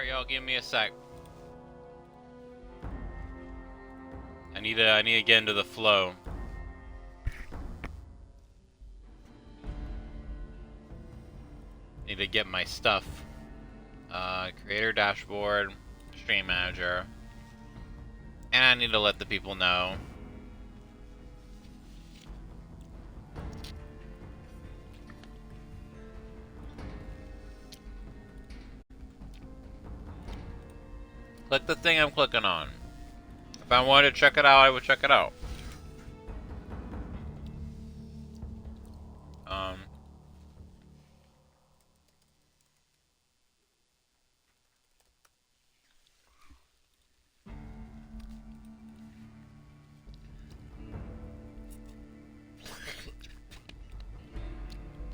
Sorry, y'all. Give me a sec. I need to get into the flow. Need to get my stuff. Creator dashboard, stream manager, and I need to let the people know. Click the thing I'm clicking on. If I wanted to check it out, I would check it out.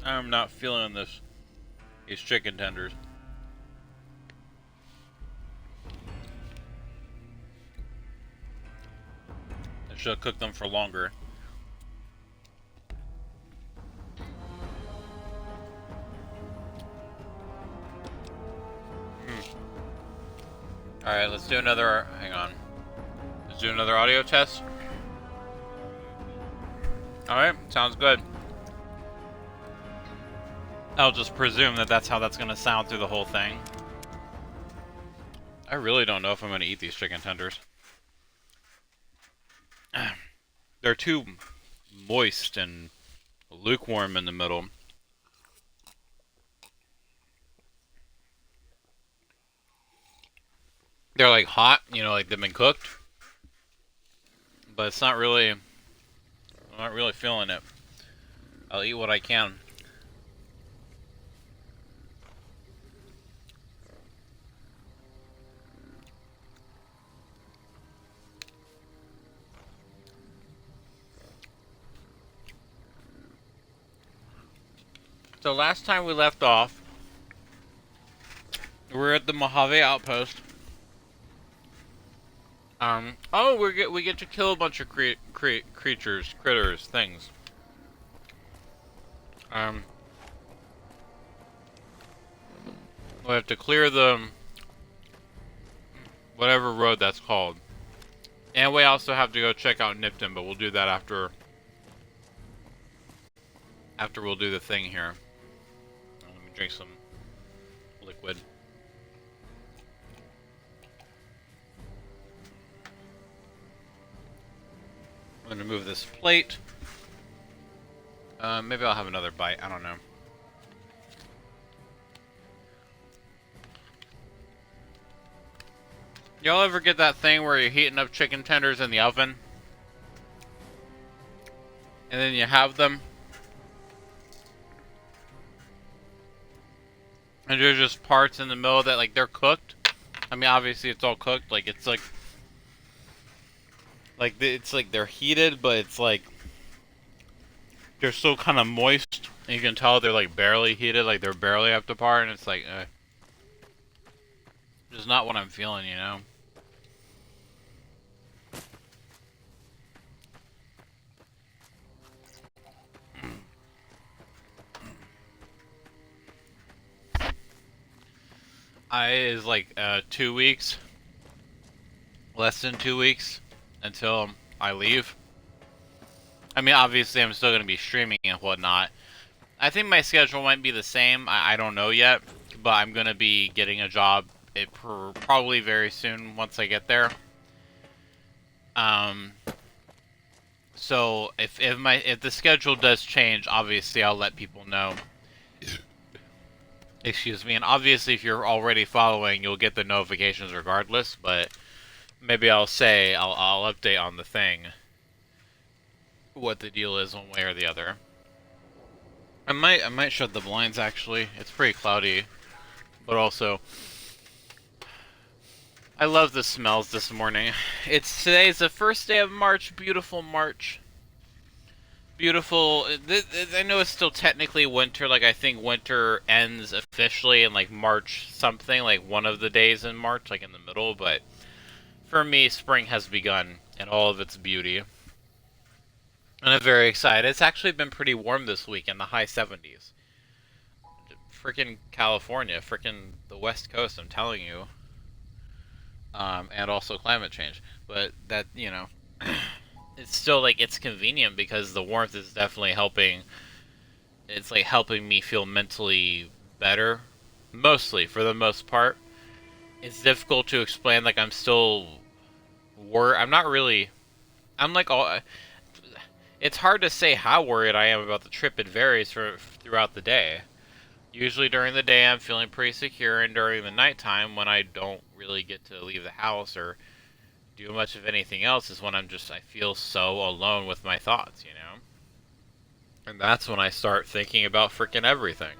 I'm not feeling these chicken tenders. I should have cooked them for longer. Alright, let's do another... Hang on. Let's do another audio test. Alright, sounds good. I'll just presume that that's how that's going to sound through the whole thing. I really don't know if I'm going to eat these chicken tenders. They're too moist and lukewarm in the middle. They're like hot, you know, like they've been cooked. But it's not really... I'm not really feeling it. I'll eat what I can. So last time we left off, we're at the Mojave Outpost. Oh, we get to kill a bunch of critters, things. We have to clear the whatever road that's called, and we also have to go check out Nipton, but we'll do that after we'll do the thing here. Let me drink some liquid. I'm gonna move this plate. Maybe I'll have another bite. I don't know. Y'all ever get that thing where you're heating up chicken tenders in the oven? And then you have them, and there's just parts in the middle that, like, they're cooked. I mean, obviously it's all cooked. Like, it's like it's like they're heated, but it's like they're still kind of moist. And you can tell they're like barely heated, like they're barely up to par, and it's like, just not what I'm feeling, you know. Is like 2 weeks, less than 2 weeks until I leave. I mean, obviously I'm still going to be streaming and whatnot. I think my schedule might be the same. I don't know yet, but I'm going to be getting a job probably very soon once I get there. So if the schedule does change, obviously I'll let people know. Excuse me, and obviously if you're already following, you'll get the notifications regardless, but maybe I'll update on the thing what the deal is one way or the other. I might shut the blinds actually. It's pretty cloudy, but also I love the smells this morning. Today's the first day of March, beautiful March. Beautiful. I know it's still technically winter. Like, I think winter ends officially in like March something, like one of the days in March, like in the middle. But for me, spring has begun in all of its beauty, and I'm very excited. It's actually been pretty warm this week in the high 70s. Freaking California, freaking the West Coast. I'm telling you. and also climate change. But that, it's still like it's convenient because the warmth is definitely helping. It's like helping me feel mentally better, mostly for the most part. It's difficult to explain. Like I'm still I'm not really. I'm like all. It's hard to say how worried I am about the trip. It varies throughout the day. Usually during the day I'm feeling pretty secure, and during the nighttime when I don't really get to leave the house or do much of anything else is when I feel so alone with my thoughts, And that's when I start thinking about freaking everything.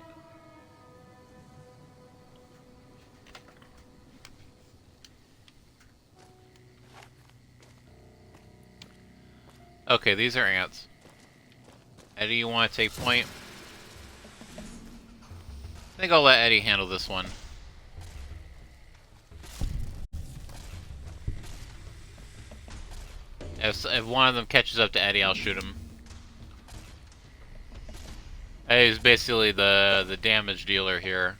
Okay, these are ants. Eddie, you want to take point? I think I'll let Eddie handle this one. If one of them catches up to Eddie, I'll shoot him. Eddie's basically the damage dealer here.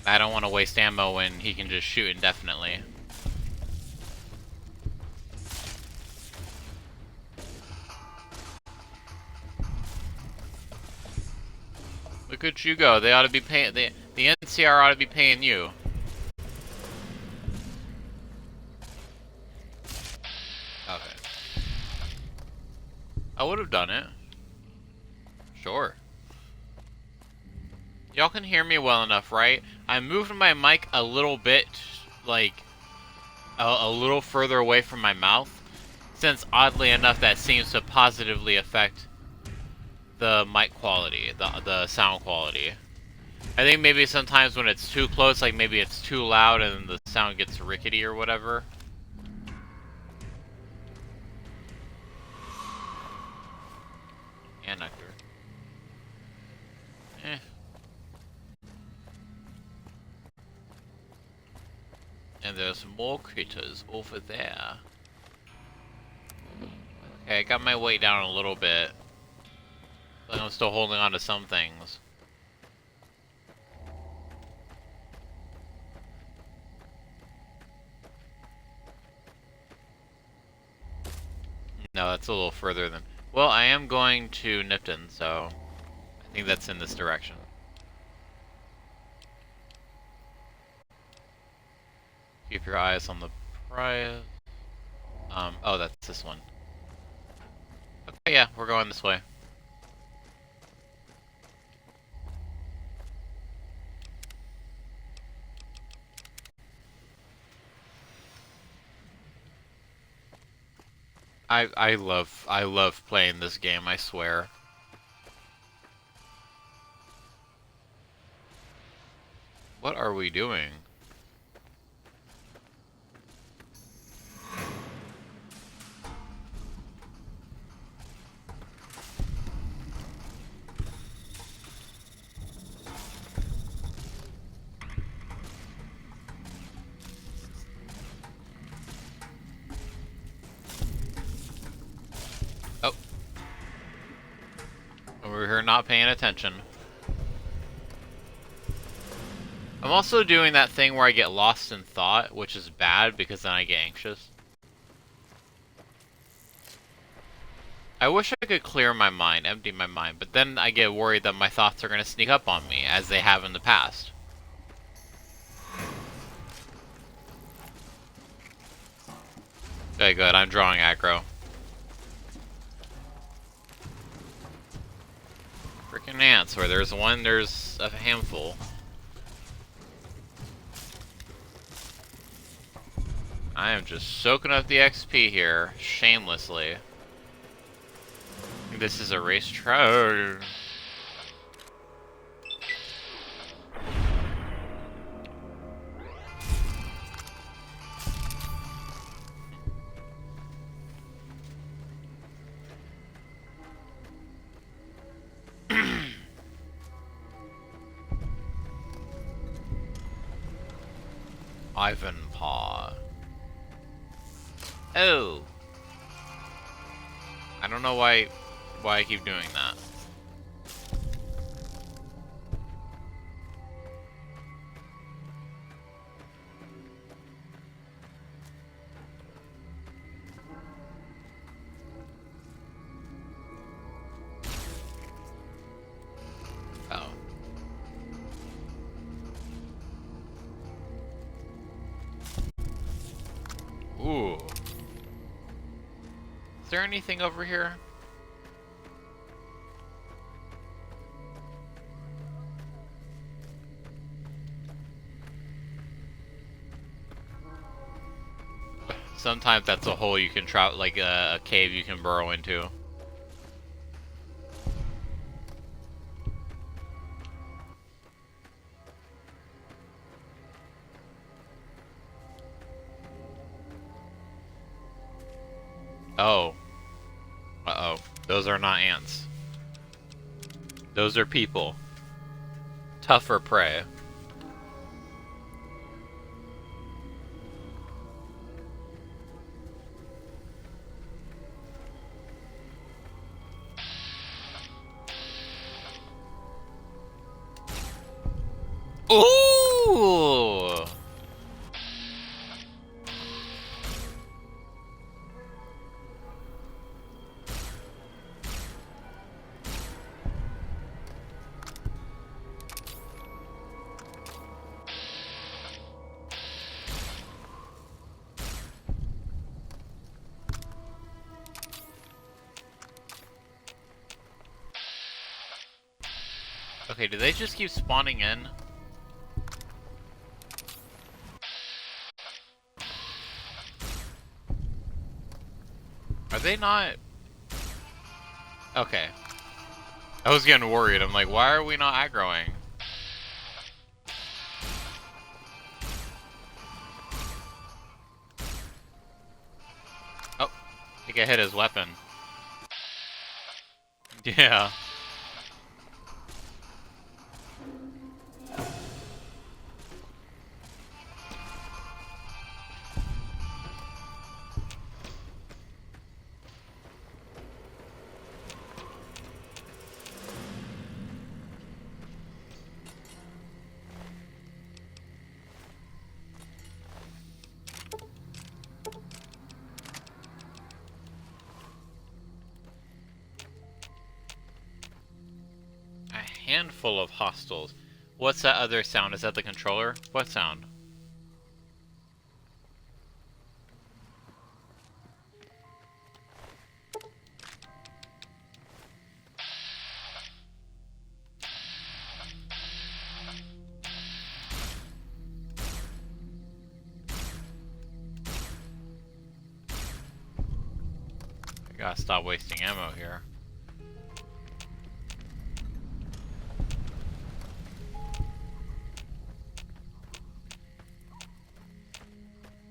I don't want to waste ammo when he can just shoot indefinitely. Look at you go. They ought to be paying. The NCR ought to be paying you. Okay. I would have done it. Sure. Y'all can hear me well enough, right? I moved my mic a little bit, like, a little further away from my mouth, since oddly enough that seems to positively affect the mic quality, the sound quality. I think maybe sometimes when it's too close, like maybe it's too loud and the sound gets rickety or whatever. And nectar. Eh. And there's more critters over there. Okay, I got my weight down a little bit. But I'm still holding on to some things. No, that's a little further than... Well, I am going to Nipton, so... I think that's in this direction. Keep your eyes on the prize. Oh, that's this one. Okay, yeah, we're going this way. I love playing this game, I swear. What are we doing? Oh. We're here not paying attention. I'm also doing that thing where I get lost in thought, which is bad because then I get anxious. I wish I could clear my mind, empty my mind, but then I get worried that my thoughts are going to sneak up on me, as they have in the past. Okay, good, I'm drawing aggro. Freaking ants, where there's one, there's a handful. I am just soaking up the XP here, shamelessly. This is a racetrack. Ivanpah. Oh. I don't know why I keep doing that. Ooh. Is there anything over here? Sometimes that's a hole you can travel, like a cave you can burrow into. Oh. Uh-oh. Those are not ants. Those are people. Tougher prey. Ooh! Okay, do they just keep spawning in? Are they not? Okay. I was getting worried. I'm like, why are we not aggroing? Oh, I think I hit his weapon. Yeah. Handful of hostiles. What's that other sound? Is that the controller? What sound? I gotta stop wasting ammo here.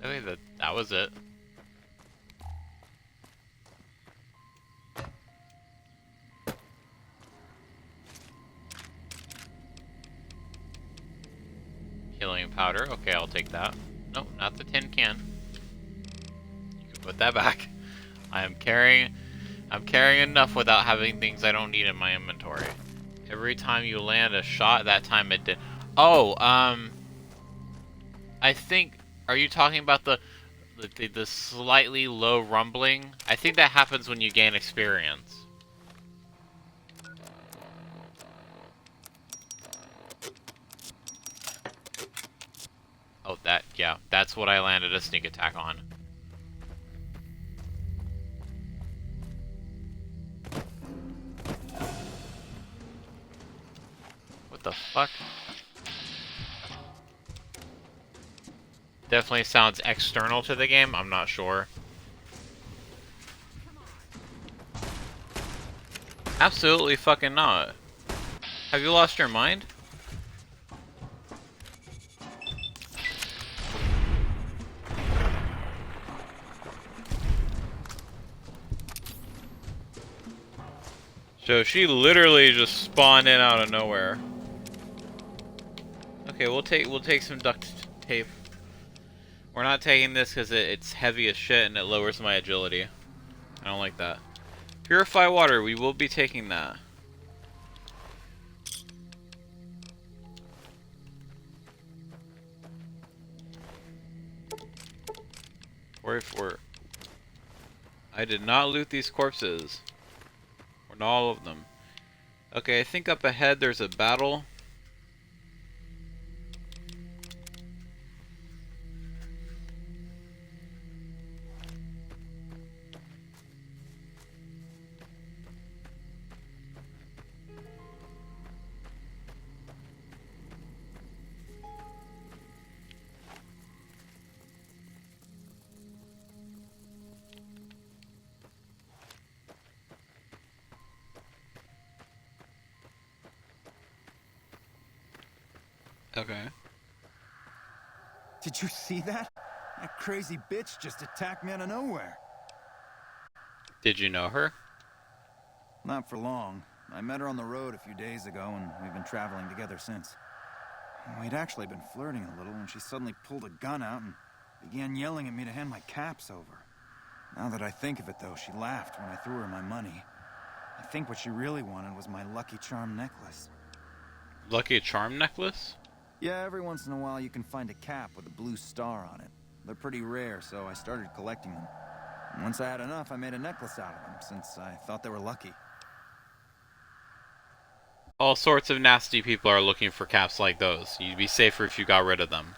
Okay, that was it. Healing powder. Okay, I'll take that. Nope, not the tin can. You can put that back. I'm carrying enough without having things I don't need in my inventory. Every time you land a shot, that time it did. Oh, I think. Are you talking about the slightly low rumbling? I think that happens when you gain experience. Oh, yeah, that's what I landed a sneak attack on. What the fuck? Definitely sounds external to the game, I'm not sure. Absolutely fucking not. Have you lost your mind? So she literally just spawned in out of nowhere. Okay, we'll take some duct tape. We're not taking this because it's heavy as shit and it lowers my agility. I don't like that. Purify water, we will be taking that. I did not loot these corpses. Or not all of them. Okay, I think up ahead there's a battle. Okay. Did you see that? That crazy bitch just attacked me out of nowhere. Did you know her? Not for long. I met her on the road a few days ago, and we've been traveling together since. We'd actually been flirting a little when she suddenly pulled a gun out and began yelling at me to hand my caps over. Now that I think of it, though, she laughed when I threw her my money. I think what she really wanted was my Lucky Charm necklace. Lucky Charm necklace? Yeah, every once in a while you can find a cap with a blue star on it. They're pretty rare, so I started collecting them. And once I had enough, I made a necklace out of them, since I thought they were lucky. All sorts of nasty people are looking for caps like those. You'd be safer if you got rid of them.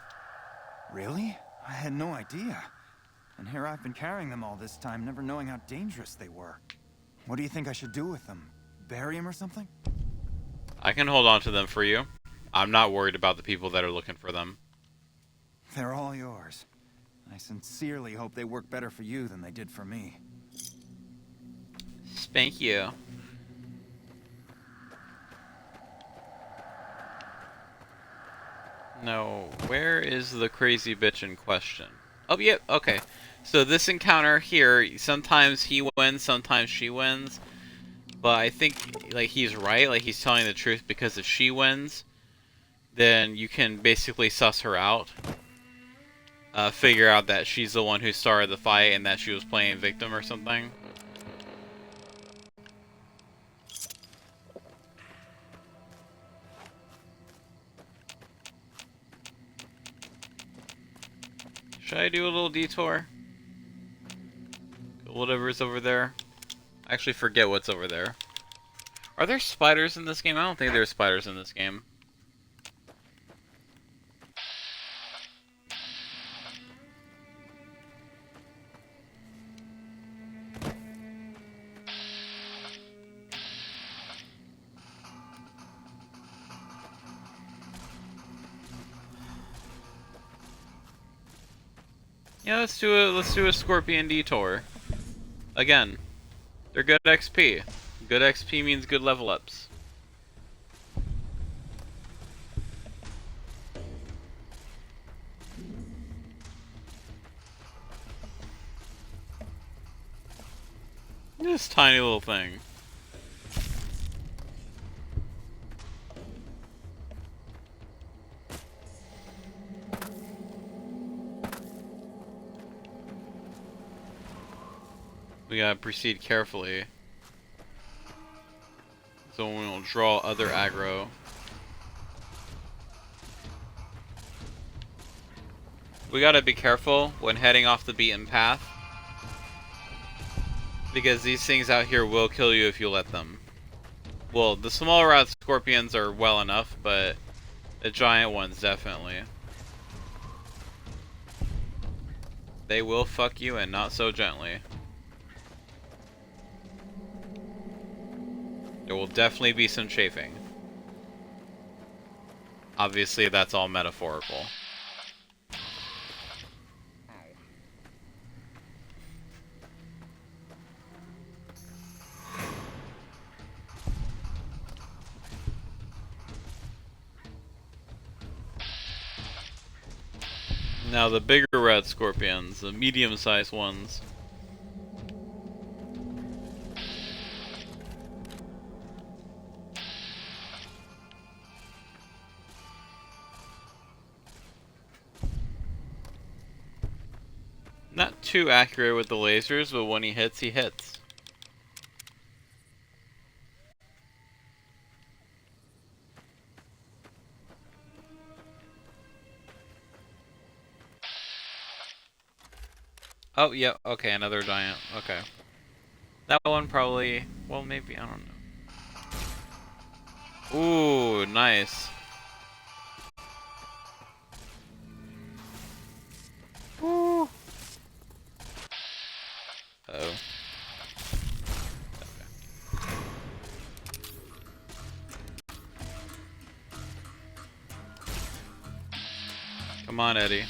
Really? I had no idea. And here I've been carrying them all this time, never knowing how dangerous they were. What do you think I should do with them? Bury them or something? I can hold on to them for you. I'm not worried about the people that are looking for them. They're all yours. I sincerely hope they work better for you than they did for me. Spank you. No, where is the crazy bitch in question? Oh, yep, yeah, okay. So this encounter here, sometimes he wins, sometimes she wins. But I think, like, he's right, like, he's telling the truth, because if she wins, then you can basically suss her out. Figure out that she's the one who started the fight and that she was playing victim or something. Should I do a little detour? Whatever's over there. I actually forget what's over there. Are there spiders in this game? I don't think there's spiders in this game. Yeah, let's do a scorpion detour. Again, they're good XP. Good XP means good level ups. This tiny little thing. We gotta proceed carefully, so we won't draw other aggro. We gotta be careful when heading off the beaten path, because these things out here will kill you if you let them. Well, the smaller radscorpions are well enough, but the giant ones definitely. They will fuck you, and not so gently. There will definitely be some chafing. Obviously, that's all metaphorical. Now the bigger radscorpions, the medium-sized ones. Not too accurate with the lasers, but when he hits, he hits. Oh, yeah, okay, another giant. Okay. That one probably... well, maybe, I don't know. Ooh, nice. Ooh. Uh-oh. Okay. Come on, Eddie.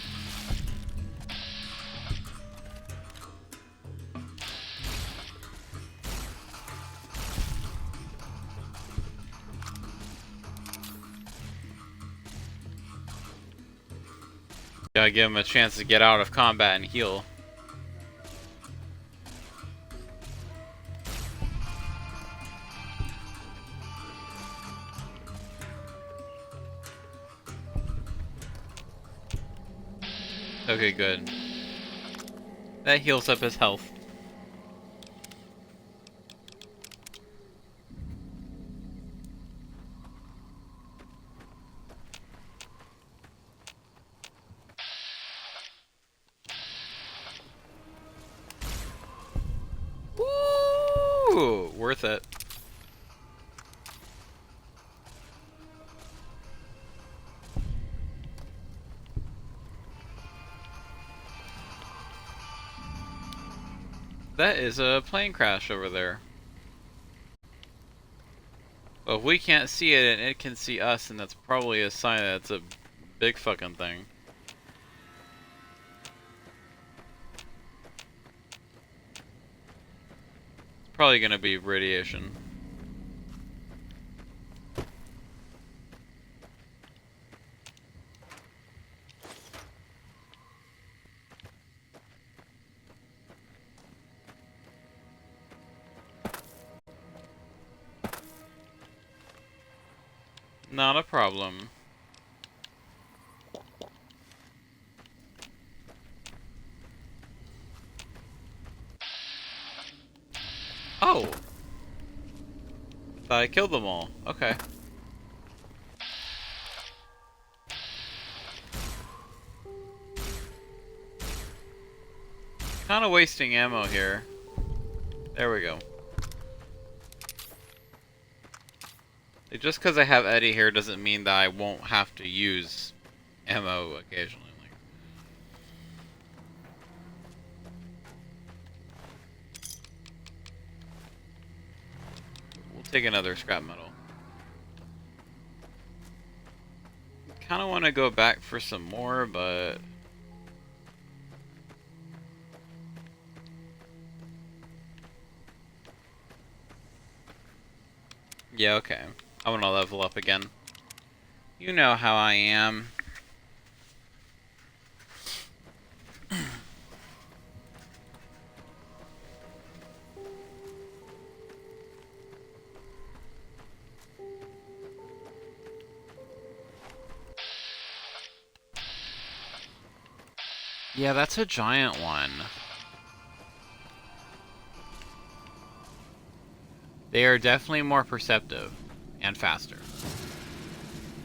Gotta give him a chance to get out of combat and heal. Okay, good. That heals up his health. Woo! Worth it. That is a plane crash over there. Well, if we can't see it and it can see us, and that's probably a sign that it's a big fucking thing. It's probably gonna be radiation. Not a problem. Oh! Thought I killed them all. Okay. Kinda wasting ammo here. There we go. Just because I have Eddie here doesn't mean that I won't have to use ammo occasionally. We'll take another scrap metal. Kind of want to go back for some more, but yeah, okay. I want to level up again. You know how I am. Yeah, that's a giant one. They are definitely more perceptive and faster.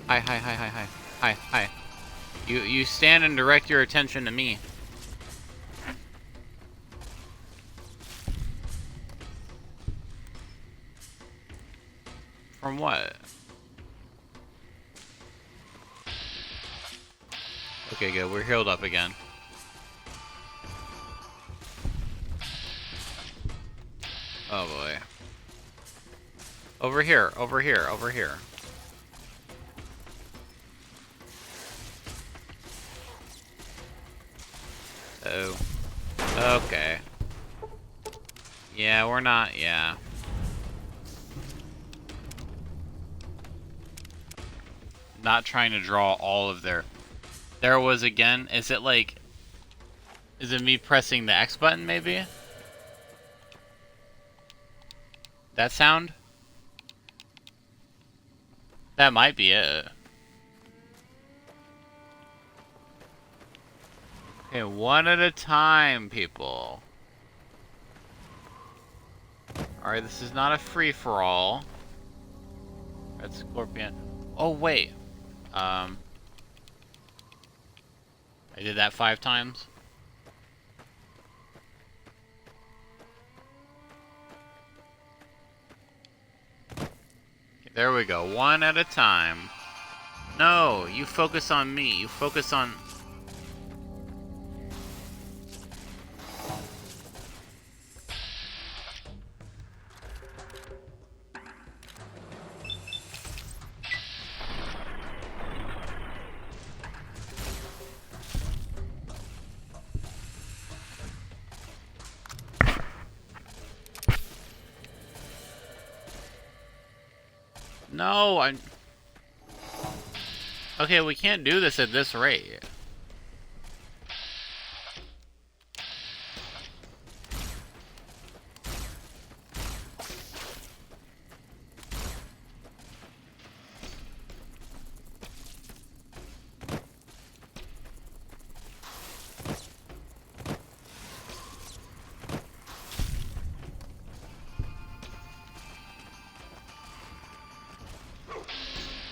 Hi, hi, hi, hi, hi. Hi, hi. You stand and direct your attention to me. From what? Okay, good. We're healed up again. Oh boy. Over here, over here, over here. Oh. Okay. Yeah, we're not, yeah. Not trying to draw all of their... There it was again. Is it like... Is it me pressing the X button, maybe? That sound? That might be it. Okay, one at a time, people. Alright, this is not a free-for-all. Red Scorpion. Oh, wait. I did that 5 times. Okay, there we go. One at a time. No, you focus on me. You focus on... No, I'm... Okay, we can't do this at this rate.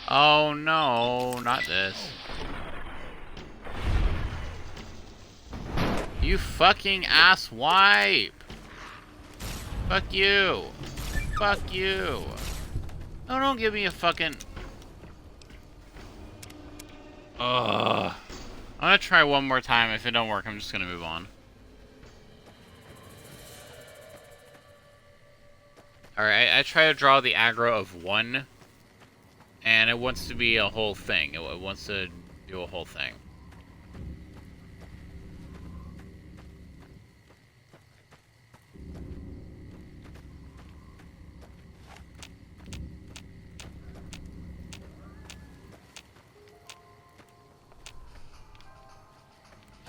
Oh no, not this. You fucking ass wipe! Fuck you! Fuck you! No, don't give me a fucking... Ugh. I'm gonna try one more time. If it don't work, I'm just gonna move on. Alright, I try to draw the aggro of 1. And it wants to be a whole thing. It wants to do a whole thing.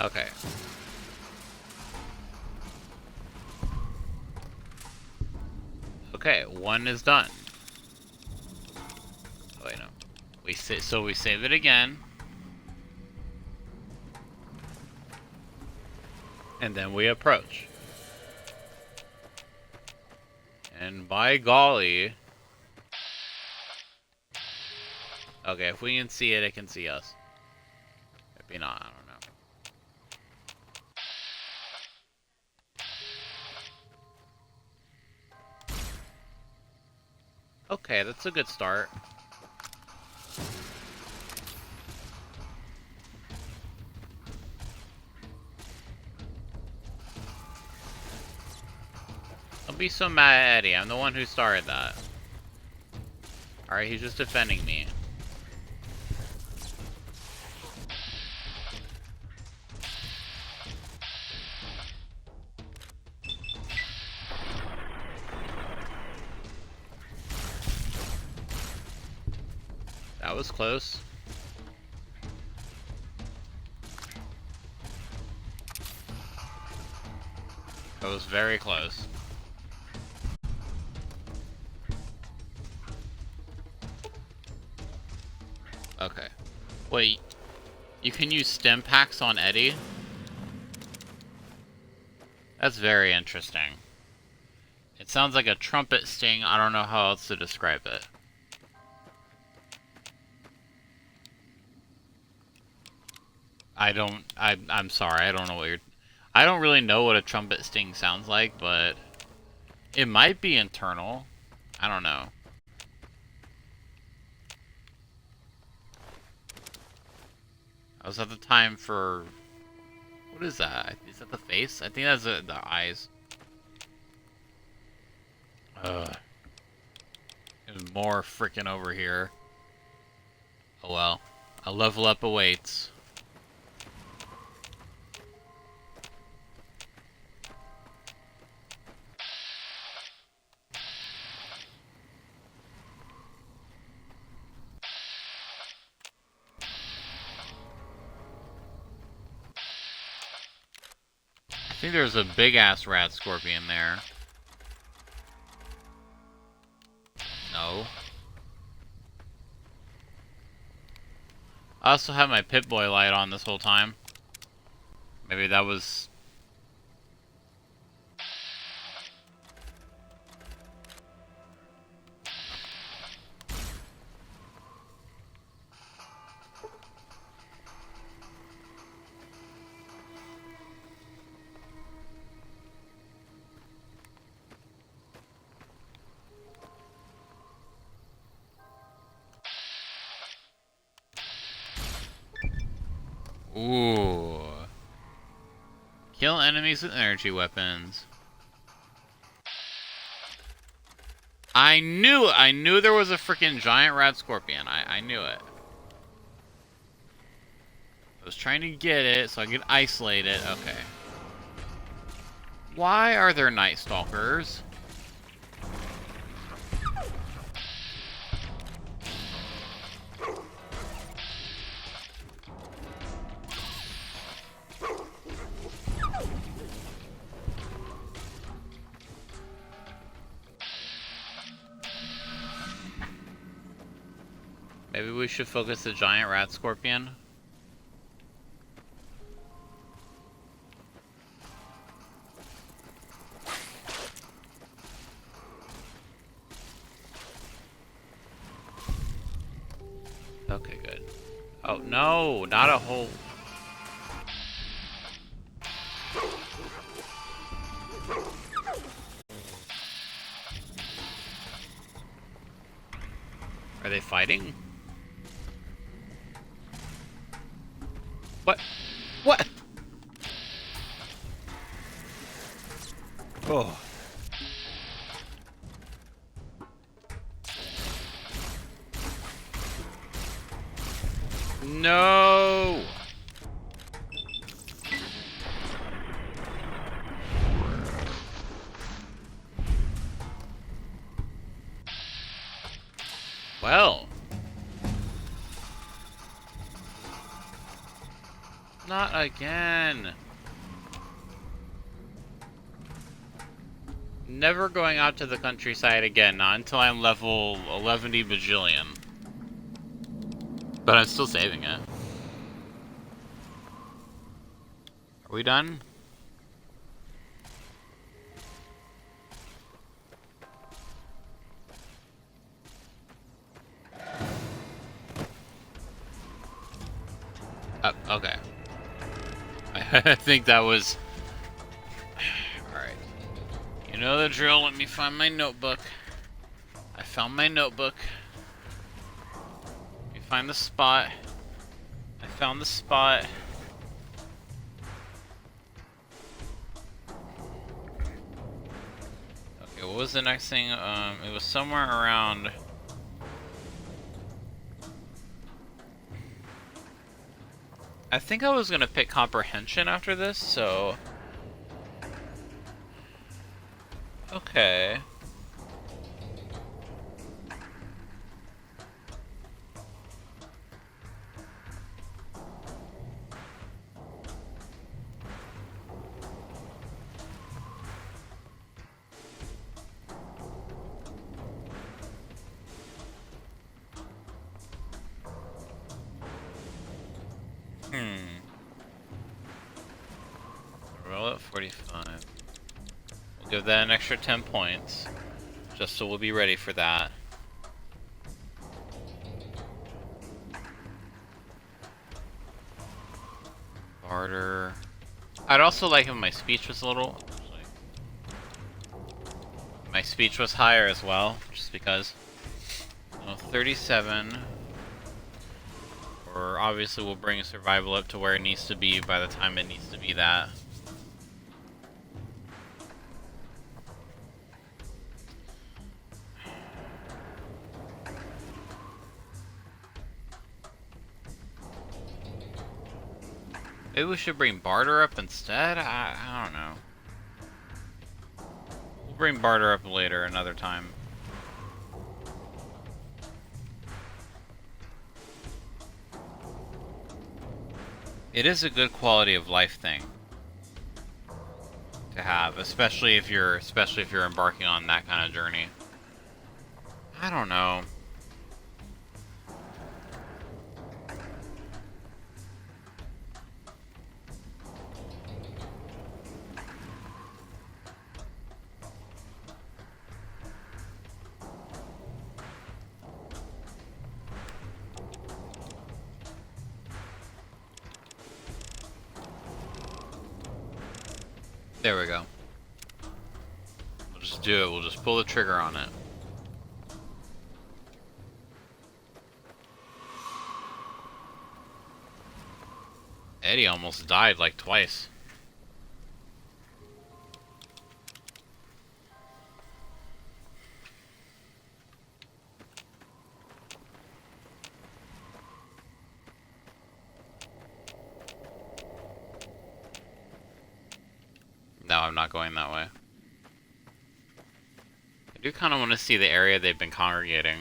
Okay. Okay, 1 is done. Oh, wait, no. We save it again. And then we approach. And by golly... Okay, if we can see it, it can see us. Maybe not, I don't know. Okay, that's a good start. Don't be so mad at Eddie. I'm the one who started that. Alright, he's just defending me. That was close. That was very close. Okay. Wait. You can use stim packs on Eddie? That's very interesting. It sounds like a trumpet sting. I don't know how else to describe it. I'm sorry, I don't know what you're... I don't really know what a trumpet sting sounds like, but... It might be internal. I don't know. I was at the time for... What is that? Is that the face? I think that's the eyes. There's more freaking over here. Oh well. A level up awaits. I think there's a big-ass radscorpion there. No. I also have my Pip-Boy light on this whole time. Maybe that was... Ooh. Kill enemies with energy weapons. I knew there was a freaking giant radscorpion. I knew it. I was trying to get it so I could isolate it. Okay. Why are there night stalkers? Maybe we should focus the giant radscorpion. Oh, no, not a whole... Are they fighting? What? What? Oh. No! Well. Not again. Never going out to the countryside again, not until I'm level 11 bajillion. But I'm still saving it. Are we done? Okay. I think that was... Alright. You know the drill, let me find my notebook. I found my notebook. Let me find the spot. I found the spot. Okay, what was the next thing? It was somewhere around... I think I was gonna pick comprehension after this, so... Okay. Roll at 45. We'll give that an extra 10 points. Just so we'll be ready for that. Barter. I'd also like if my speech was a little... My speech was higher as well, just because. So 37. Or obviously we'll bring survival up to where it needs to be by the time it needs to be that. Maybe we should bring barter up instead? I don't know. We'll bring barter up later, another time. It is a good quality of life thing to have, especially if you're embarking on that kind of journey. I don't know. There we go. We'll just do it. We'll just pull the trigger on it. Eddie almost died like twice. No, I'm not going that way. I do kind of want to see the area they've been congregating.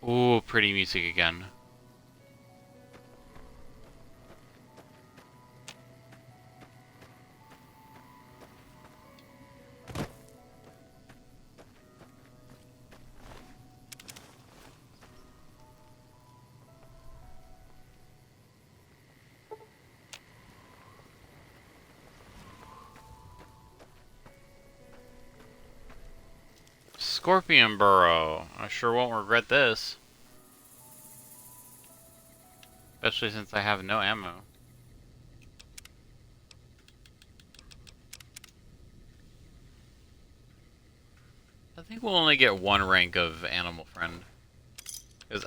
Ooh, pretty music again. Scorpion Burrow. I sure won't regret this. Especially since I have no ammo. I think we'll only get one rank of animal friend. Because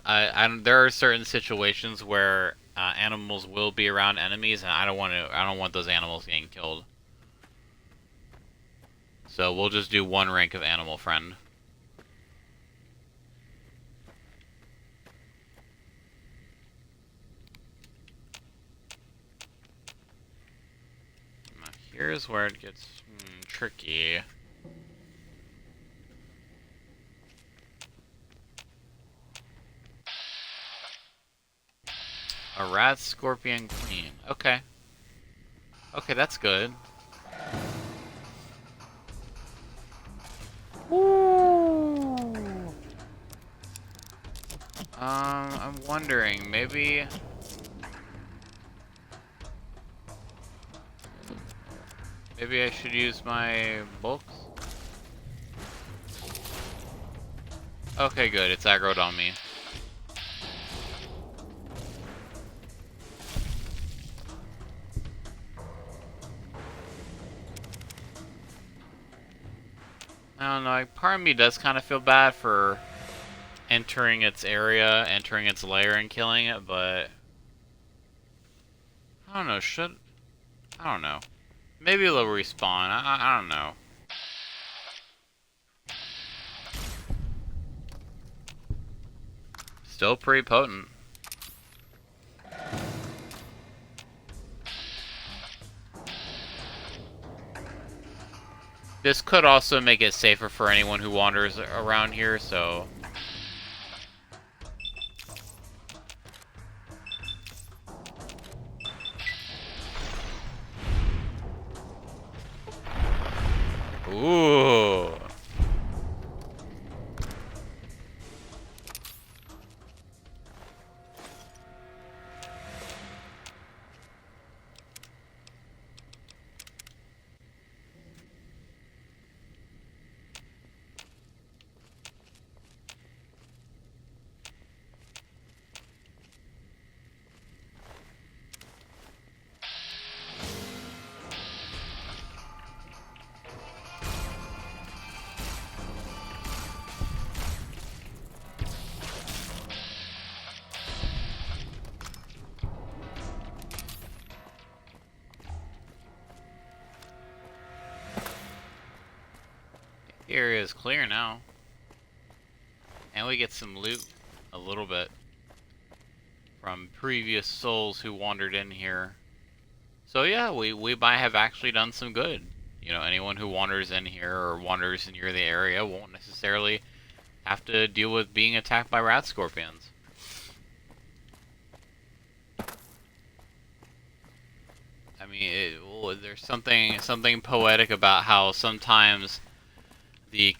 there are certain situations where animals will be around enemies, and I don't want those animals getting killed. So we'll just do one rank of animal friend. Now here's where it gets tricky. A radscorpion queen. Okay. Okay, that's good. Woo! I'm wondering, maybe I should use my bulks? Okay, good. It's aggroed on me. I don't know, like, part of me does kind of feel bad for entering its area, entering its lair and killing it, but I don't know, I don't know. Maybe it'll respawn, I don't know. Still pretty potent. This could also make it safer for anyone who wanders around here, so... Ooh. The area is clear now. And we get some loot, a little bit, from previous souls who wandered in here. So yeah, we might have actually done some good. You know, anyone who wanders in here or wanders near the area won't necessarily have to deal with being attacked by radscorpions. I mean, there's something poetic about how sometimes the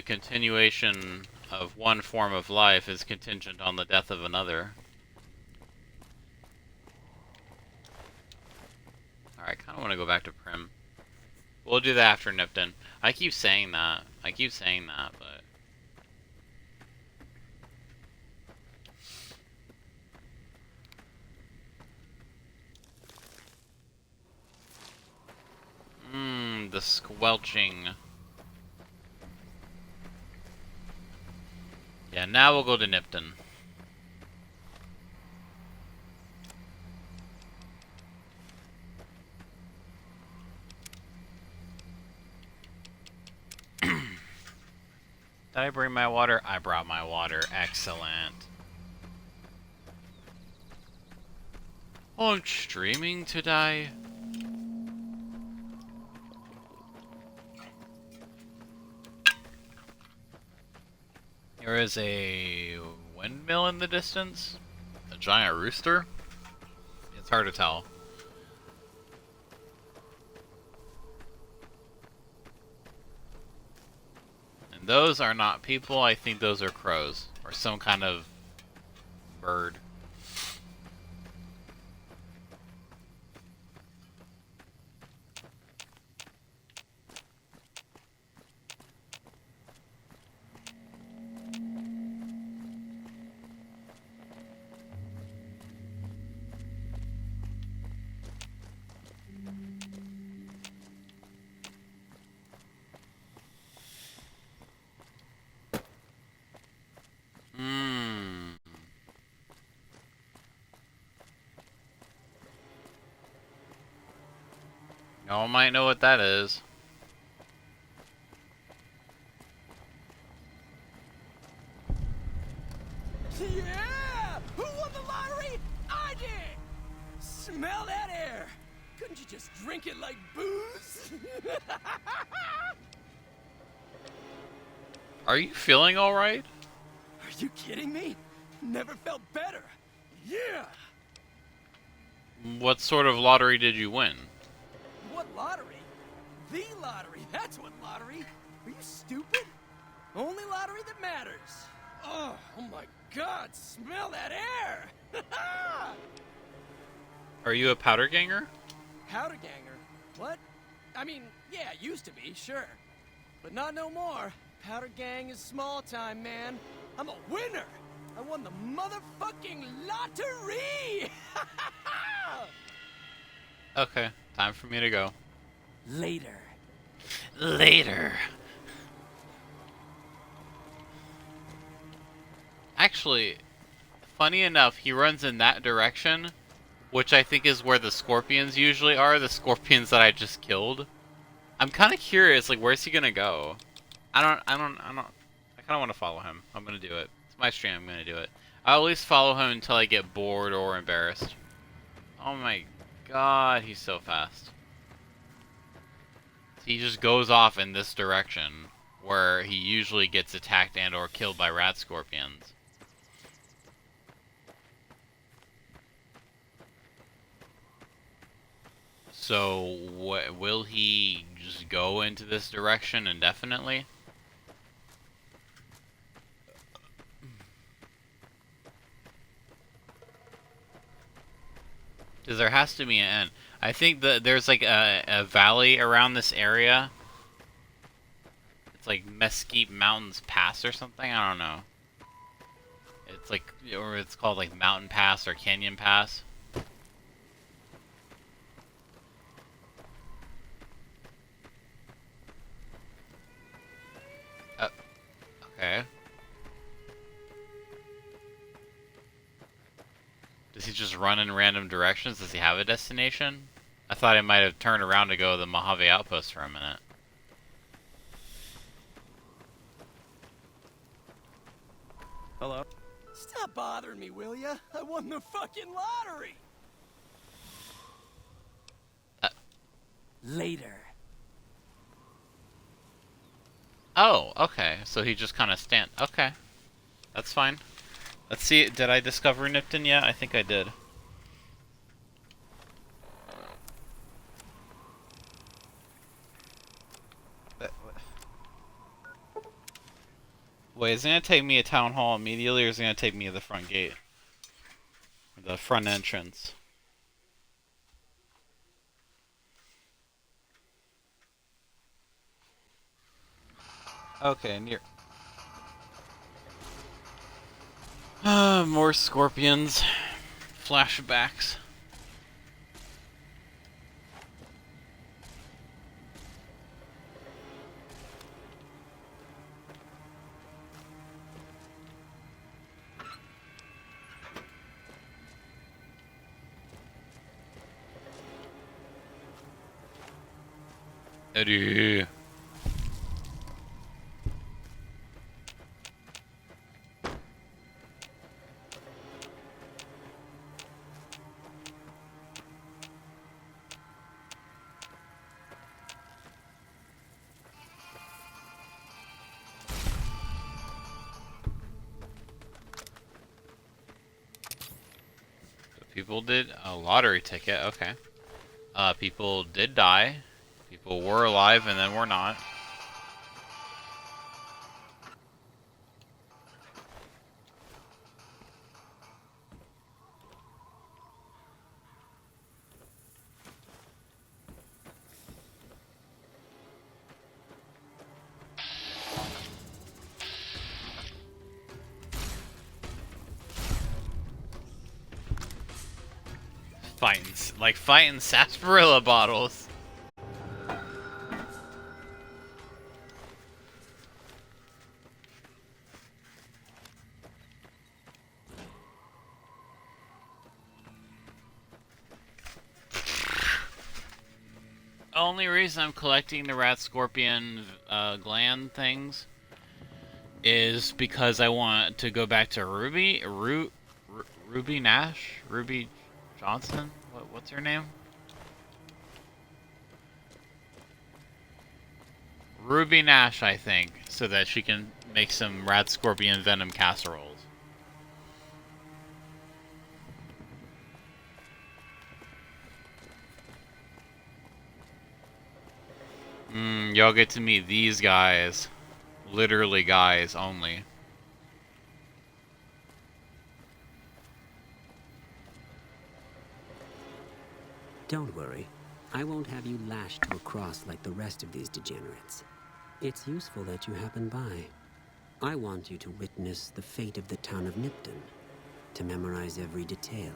continuation of one form of life is contingent on the death of another. Alright, I kind of want to go back to Prim. We'll do that after Nipton. I keep saying that, but... The squelching. Yeah, now we'll go to Nipton. Did I bring my water? I brought my water. Excellent. Oh, I'm streaming today. There is a windmill in the distance. A giant rooster. It's hard to tell. And those are not people. I think those are crows or some kind of bird. Y'all might know what that is. Yeah! Who won the lottery? I did! Smell that air! Couldn't you just drink it like booze? Are you feeling alright? Are you kidding me? Never felt better. Yeah! What sort of lottery did you win? What lottery? The lottery. That's what lottery. Are you stupid? Only lottery that matters. Oh my God! Smell that air! Are you a powder ganger? Powder ganger? What? I mean, yeah, used to be, sure. But not no more. Powder gang is small time, man. I'm a winner! I won the motherfucking lottery! Okay, time for me to go. Later. Later. Actually, funny enough, he runs in that direction, which I think is where the scorpions usually are, the scorpions that I just killed. I'm kind of curious, like, where's he gonna go? I kind of want to follow him. I'm gonna do it. It's my stream, I'm gonna do it. I'll at least follow him until I get bored or embarrassed. Oh my god, he's so fast. He just goes off in this direction, where he usually gets attacked and or killed by radscorpions. So, will he just go into this direction indefinitely? Because there has to be an end. I think that there's like a valley around this area. It's like Mesquite Mountains Pass or something, I don't know. It's like, or it's called like Mountain Pass or Canyon Pass. Okay. Does he just run in random directions? Does he have a destination? I thought he might have turned around to go to the Mojave Outpost for a minute. Hello? Stop bothering me, will ya? I won the fucking lottery! Later. Oh, okay. So he just kind of Okay. That's fine. Let's see. Did I discover Nipton yet? I think I did. Wait, is it going to take me to Town Hall immediately, or is it going to take me to the front gate? The front entrance. Okay, near. More scorpions. Flashbacks. Eddie. People did a lottery ticket, okay. People did die. People were alive and then were not. Fighting sarsaparilla bottles. only reason I'm collecting the rat scorpion gland things is because I want to go back to Ruby Nash? Ruby Johnson? What's her name? Ruby Nash, I think, so that she can make some rat scorpion venom casseroles. Y'all get to meet these guys. Literally guys only. Don't worry. I won't have you lashed to a cross like the rest of these degenerates. It's useful that you happen by. I want you to witness the fate of the town of Nipton, to memorize every detail.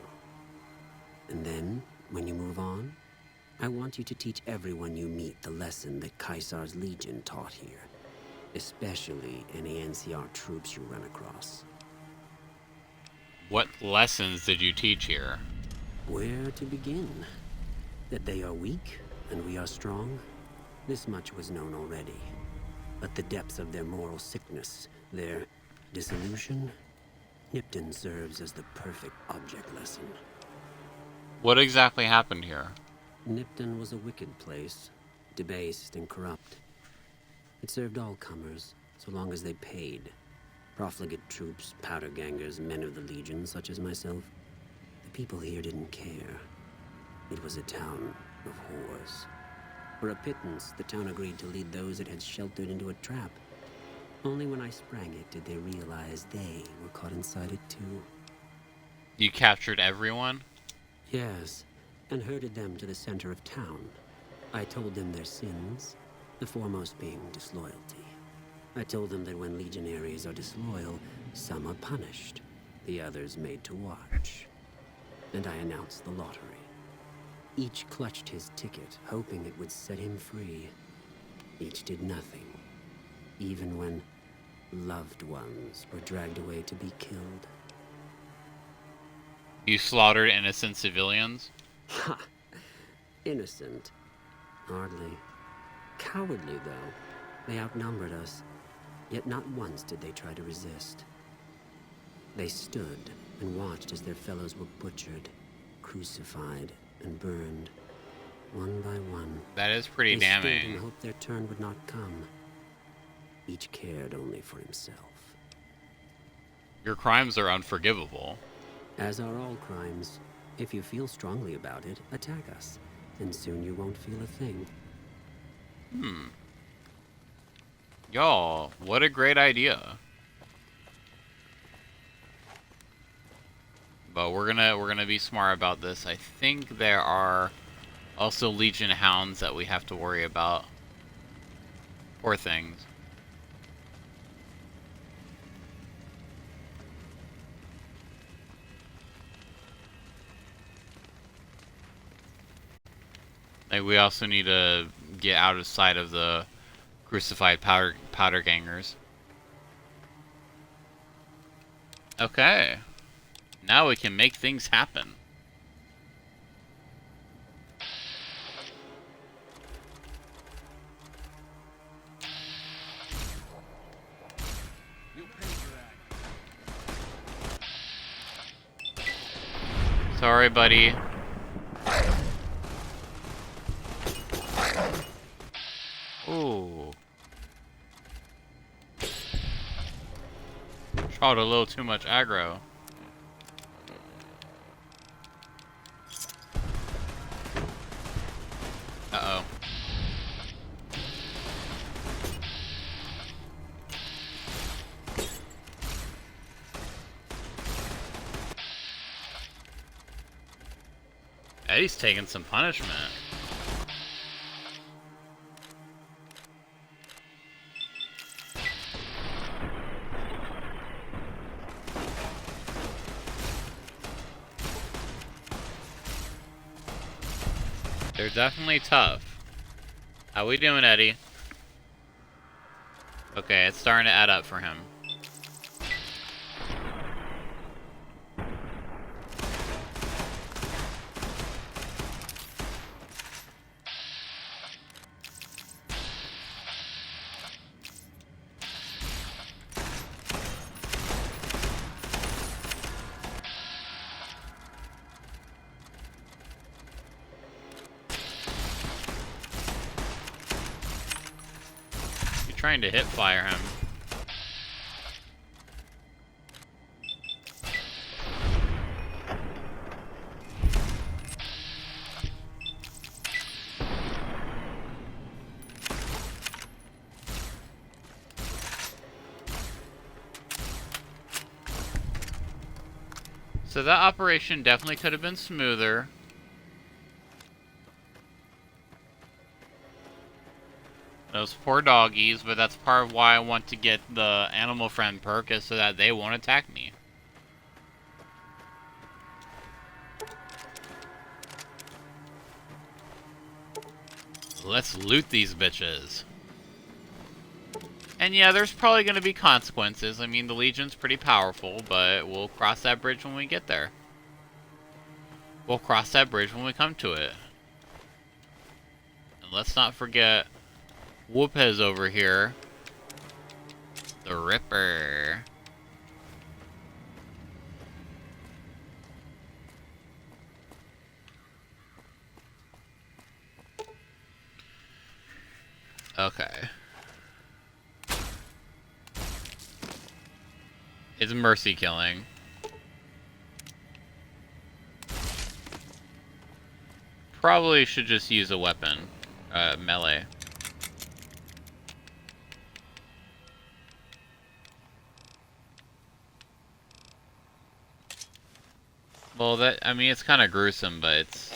And then, when you move on, I want you to teach everyone you meet the lesson that Caesar's Legion taught here, especially any NCR troops you run across. What lessons did you teach here? Where to begin? That they are weak and we are strong? This much was known already. But the depths of their moral sickness, their disillusion, Nipton serves as the perfect object lesson. What exactly happened here? Nipton was a wicked place, debased and corrupt. It served all comers, so long as they paid. Profligate troops, powder gangers, men of the Legion, such as myself. The people here didn't care. It was a town of whores. For a pittance, the town agreed to lead those it had sheltered into a trap. Only when I sprang it did they realize they were caught inside it too. You captured everyone? Yes, and herded them to the center of town. I told them their sins, the foremost being disloyalty. I told them that when Legionaries are disloyal, some are punished, the others made to watch. And I announced the lottery. Each clutched his ticket, hoping it would set him free. Each did nothing, even when loved ones were dragged away to be killed. You slaughtered innocent civilians? Ha! Innocent. Hardly. Cowardly, though. They outnumbered us. Yet not once did they try to resist. They stood and watched as their fellows were butchered, crucified, and burned, one by one. That is pretty They stood damning. and hoped their turn would not come. Each cared only for himself. Your crimes are unforgivable. As are all crimes. If you feel strongly about it, attack us, and soon you won't feel a thing. Y'all, what a great idea. But we're gonna be smart about this. I think there are also Legion hounds that we have to worry about. Poor things. Like, we also need to get out of sight of the crucified powder gangers. Okay. Now we can make things happen. Sorry, buddy. Ooh. Shot a little too much aggro. Uh-oh. Eddie's taking some punishment. They're definitely tough. How we doing, Eddie? Okay, it's starting to add up for him. trying to hip fire him. So that operation definitely could have been smoother. Those poor doggies, but that's part of why I want to get the animal friend perk, is so that they won't attack me. Let's loot these bitches. And yeah, there's probably going to be consequences. I mean, the Legion's pretty powerful, but we'll cross that bridge when we get there. We'll cross that bridge when we come to it. And let's not forget Whoopez over here. The Ripper. Okay. It's mercy killing. Probably should just use a weapon. Melee. Well, that, I mean, it's kind of gruesome, but it's...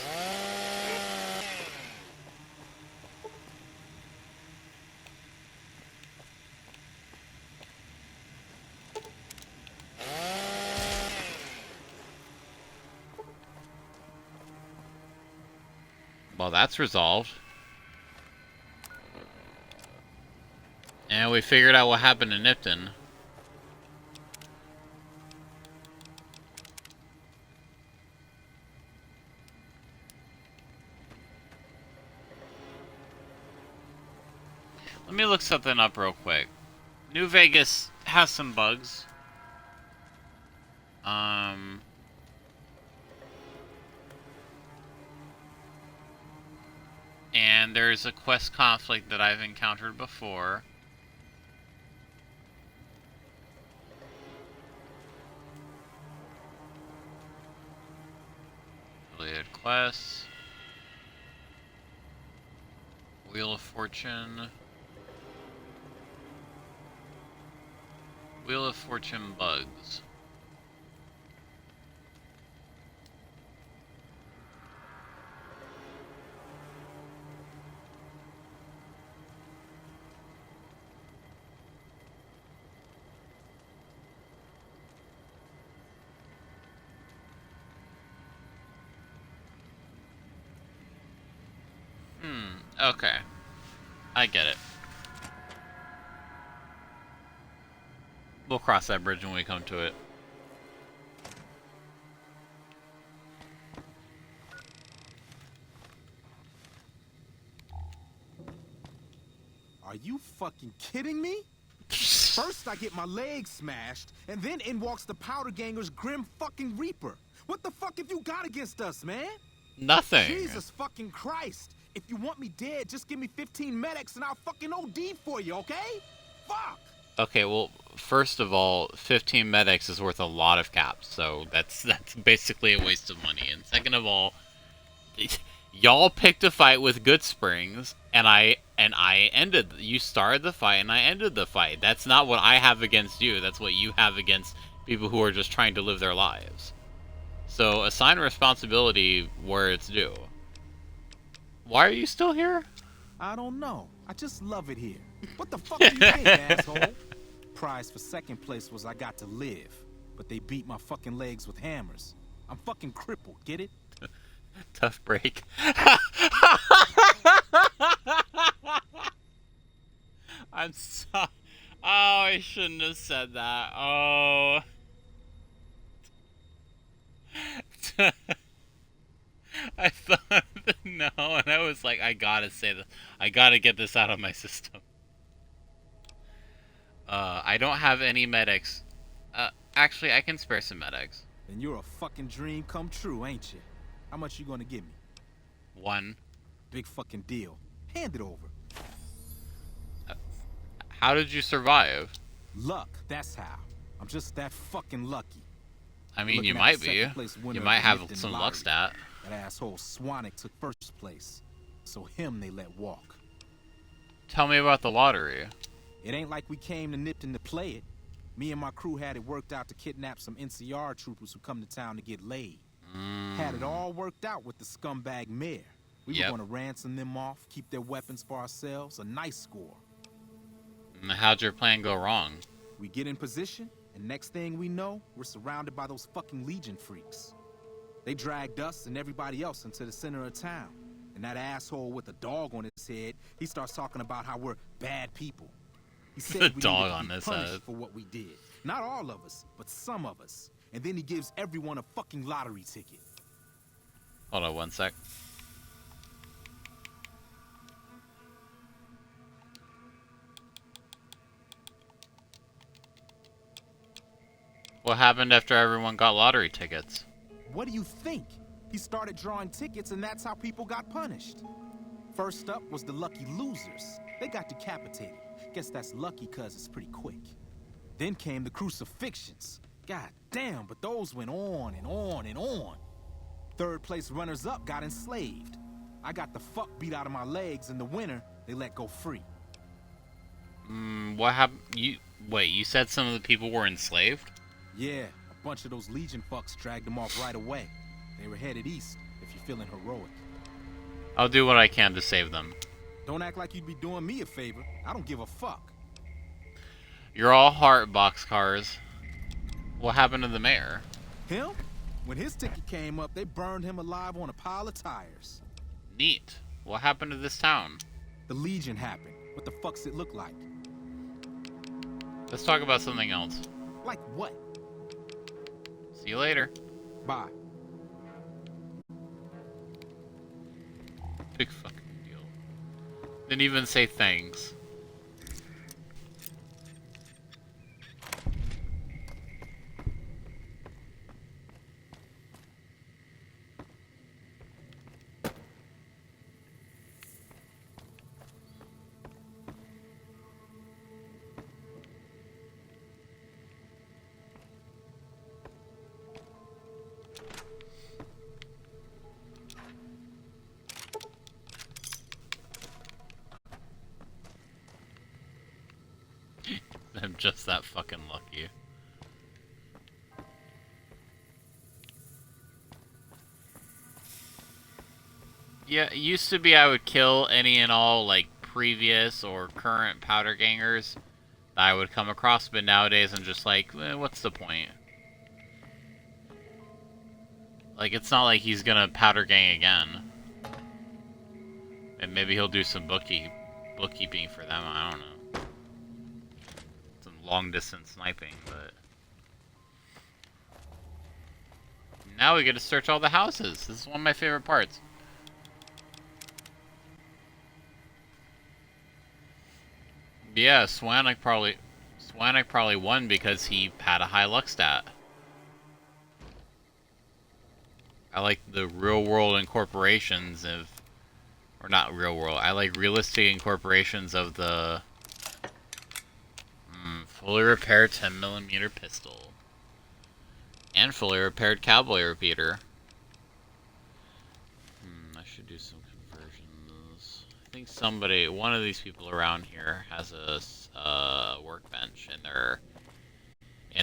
Well, that's resolved. And we figured out what happened to Nipton. Let me look something up real quick. New Vegas has some bugs. And there's a quest conflict that I've encountered before. Related quests. Wheel of Fortune. Wheel of Fortune bugs. Okay. I get it. We'll cross that bridge when we come to it. Are you fucking kidding me? First I get my leg smashed, and then in walks the Powder Ganger's Grim fucking Reaper. What the fuck have you got against us, man? Nothing. Jesus fucking Christ. If you want me dead, just give me 15 medics and I'll fucking OD for you, okay? Fuck! Okay, well, first of all, 15 medics is worth a lot of caps, so that's basically a waste of money. And second of all, y'all picked a fight with good springs, and I ended. You started the fight, and I ended the fight. That's not what I have against you. That's what you have against people who are just trying to live their lives. So assign responsibility where it's due. Why are you still here? I don't know. I just love it here. What the fuck do you think, asshole? Prize for second place was I got to live, but they beat my fucking legs with hammers. I'm fucking crippled, get it? Tough break. I'm so... Oh, I shouldn't have said that. Oh. I thought, no, and I was like, I gotta say this. I gotta get this out of my system. I don't have any medics. Actually, I can spare some medics. Then you're a fucking dream come true, ain't you? How much you gonna give me? 1. Big fucking deal. Hand it over. How did you survive? Luck, that's how. I'm just that fucking lucky. I mean, you Looking at might the be. second-place winner You of might the have Nipton some luck lottery. stat. That asshole Swanick took first place, so him they let walk. Tell me about the lottery. It ain't like we came to Nipton to play it. Me and my crew had it worked out to kidnap some NCR troopers who come to town to get laid. Had it all worked out with the scumbag mayor. We were going to ransom them off, keep their weapons for ourselves. A nice score. And how'd your plan go wrong? We get in position, and next thing we know, we're surrounded by those fucking Legion freaks. They dragged us and everybody else into the center of town. And that asshole with a dog on his head, he starts talking about how we're bad people. He said The we dog needed to on be his punished head. for what we did. Not all of us, but some of us. And then he gives everyone a fucking lottery ticket. Hold on one sec. What happened after everyone got lottery tickets? What do you think? He started drawing tickets and that's how people got punished. First up was the lucky losers. They got decapitated. Guess that's lucky cause it's pretty quick. Then came the crucifixions. God damn, but those went on and on and on. Third place runners-up got enslaved. I got the fuck beat out of my legs and the winner, they let go free. What happened? Wait, you said some of the people were enslaved? Yeah, a bunch of those Legion fucks dragged them off right away. They were headed east, if you're feeling heroic. I'll do what I can to save them. Don't act like you'd be doing me a favor. I don't give a fuck. You're all heart boxcars. What happened to the mayor? Him? When his ticket came up, they burned him alive on a pile of tires. Neat. What happened to this town? The Legion happened. What the fuck's it look like? Let's talk about something else. Like what? See you later. Bye. Big fucking deal. Didn't even say thanks. I'm just that fucking lucky. Yeah, it used to be I would kill any and all, like, previous or current powder gangers that I would come across, but nowadays I'm just like, what's the point? Like, it's not like he's gonna powder gang again. And maybe he'll do some bookkeeping for them, I don't know. Some long-distance sniping, but... Now we get to search all the houses. This is one of my favorite parts. Yeah, Swanick probably won because he had a high luck stat. I like the real-world incorporations of... Or not real-world, I like realistic incorporations of the... fully repaired 10mm pistol. And fully repaired cowboy repeater. I should do some conversions. I think one of these people around here has a workbench in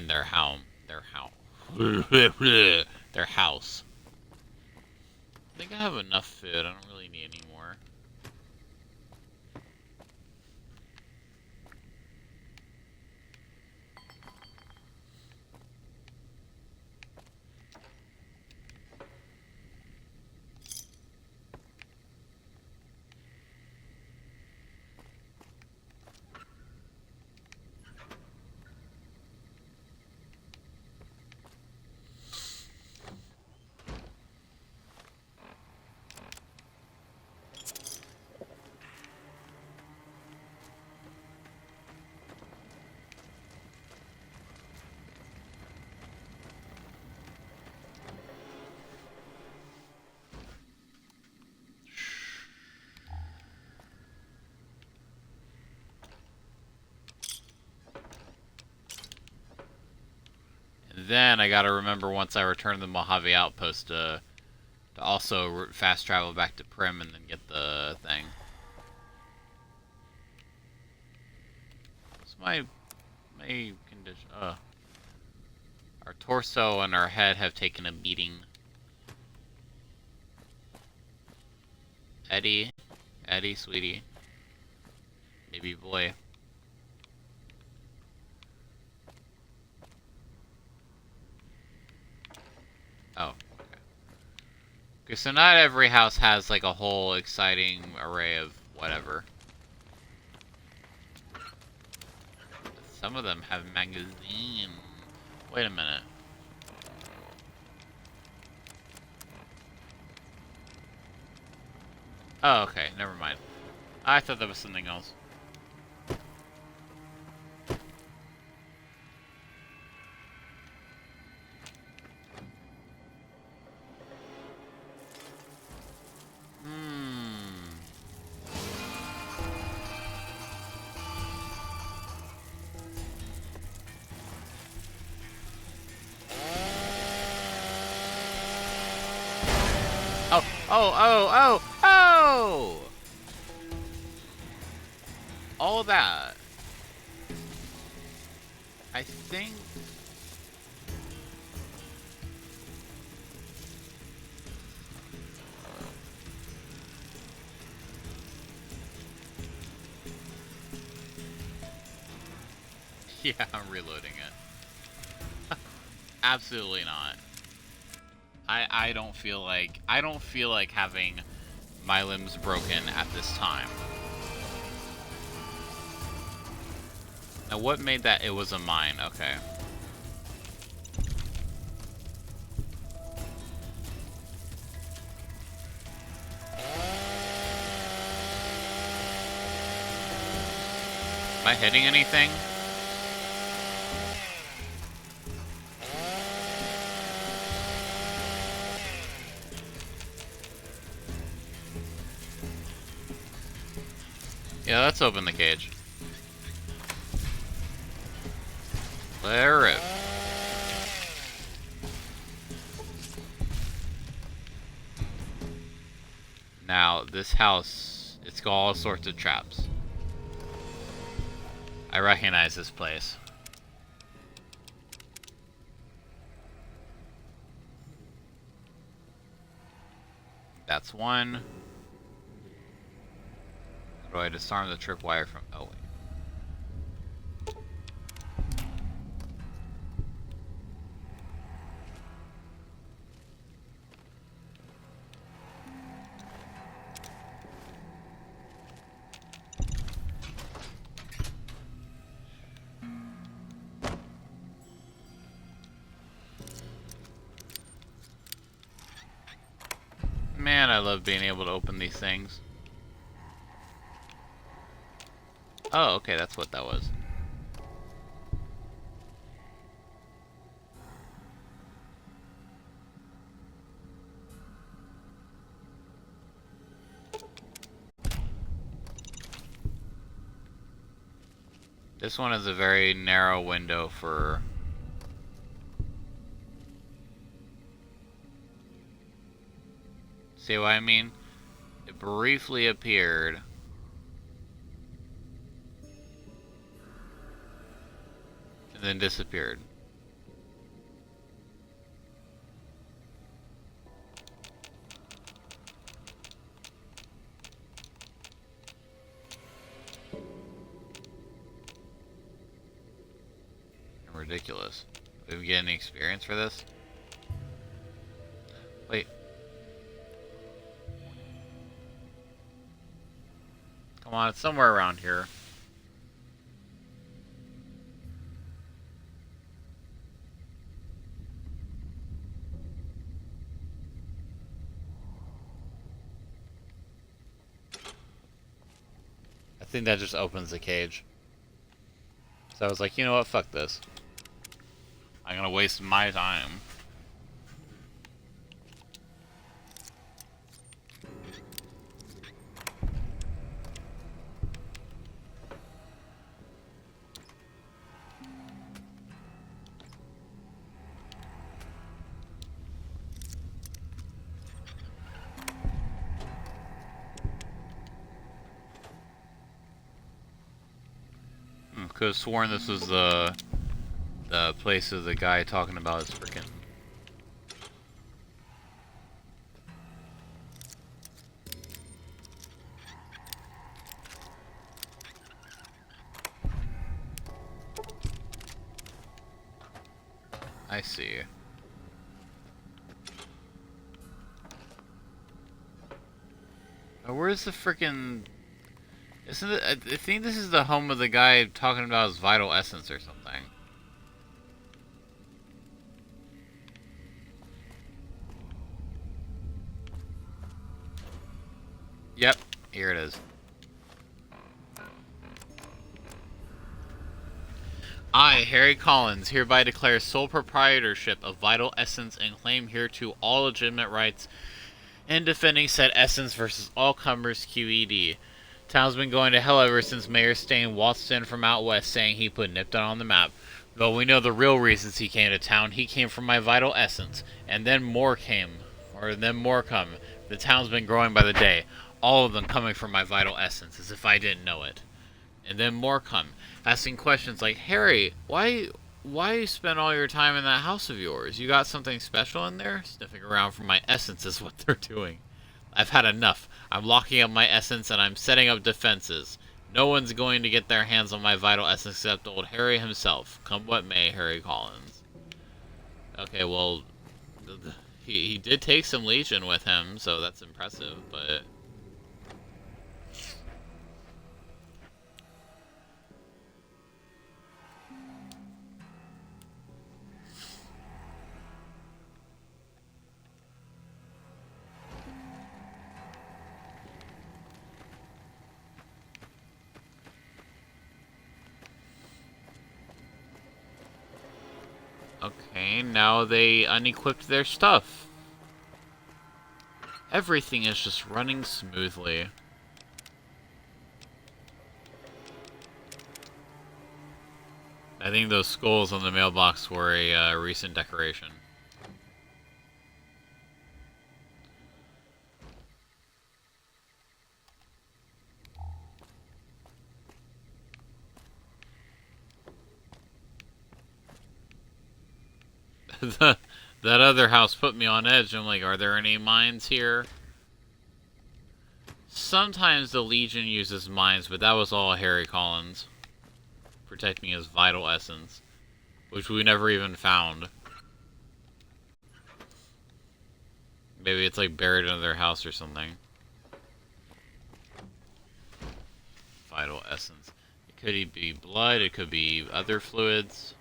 their house. I think I have enough food. I don't really need any more. Then I gotta remember once I return to the Mojave Outpost to also fast travel back to Prim and then get the thing. What's my condition? Our torso and our head have taken a beating. Eddie, sweetie, baby boy. Oh, okay. Okay, so not every house has like a whole exciting array of whatever. Some of them have magazine. Wait a minute. Oh, okay, never mind. I thought that was something else. Oh! All that. I think... Yeah, I'm reloading it. Absolutely not. I don't feel like having my limbs broken at this time. Now what made that? It was a mine, okay. Am I hitting anything? Yeah, let's open the cage. Let her rip. Now, this house, it's got all sorts of traps. I recognize this place. That's one. How do I disarm the tripwire from... Oh, wait. Man, I love being able to open these things. Oh, okay, that's what that was. This one is a very narrow window for... See what I mean? It briefly appeared. And then disappeared. Ridiculous. Did we get any experience for this? Wait. Come on, it's somewhere around here. I think that just opens the cage. So I was like, you know what, fuck this. I'm gonna waste my time. could have sworn this was the place of the guy talking about his freaking. I see. Where's the freaking? Isn't it? I think this is the home of the guy talking about his vital essence or something. Yep, here it is. I, Harry Collins, hereby declare sole proprietorship of vital essence and claim hereto all legitimate rights in defending said essence versus all comers QED. Town's been going to hell ever since Mayor Stain waltzed in from out west saying he put Nipton on the map. But we know the real reasons he came to town. He came from my vital essence. And then more came. Or then more come. The town's been growing by the day. All of them coming from my vital essence, as if I didn't know it. And then more come, asking questions like, Harry, why you spend all your time in that house of yours? You got something special in there? Sniffing around for my essence is what they're doing. I've had enough. I'm locking up my essence and I'm setting up defenses. No one's going to get their hands on my vital essence except old Harry himself. Come what may, Harry Collins. Okay, well, he did take some Legion with him, so that's impressive, but... Okay, now they unequipped their stuff. Everything is just running smoothly. I think those skulls on the mailbox were a recent decoration. That other house put me on edge. I'm like, are there any mines here? Sometimes the Legion uses mines, but that was all Harry Collins. Protecting his vital essence. Which we never even found. Maybe it's like buried under their house or something. Vital essence. It could be blood, it could be other fluids.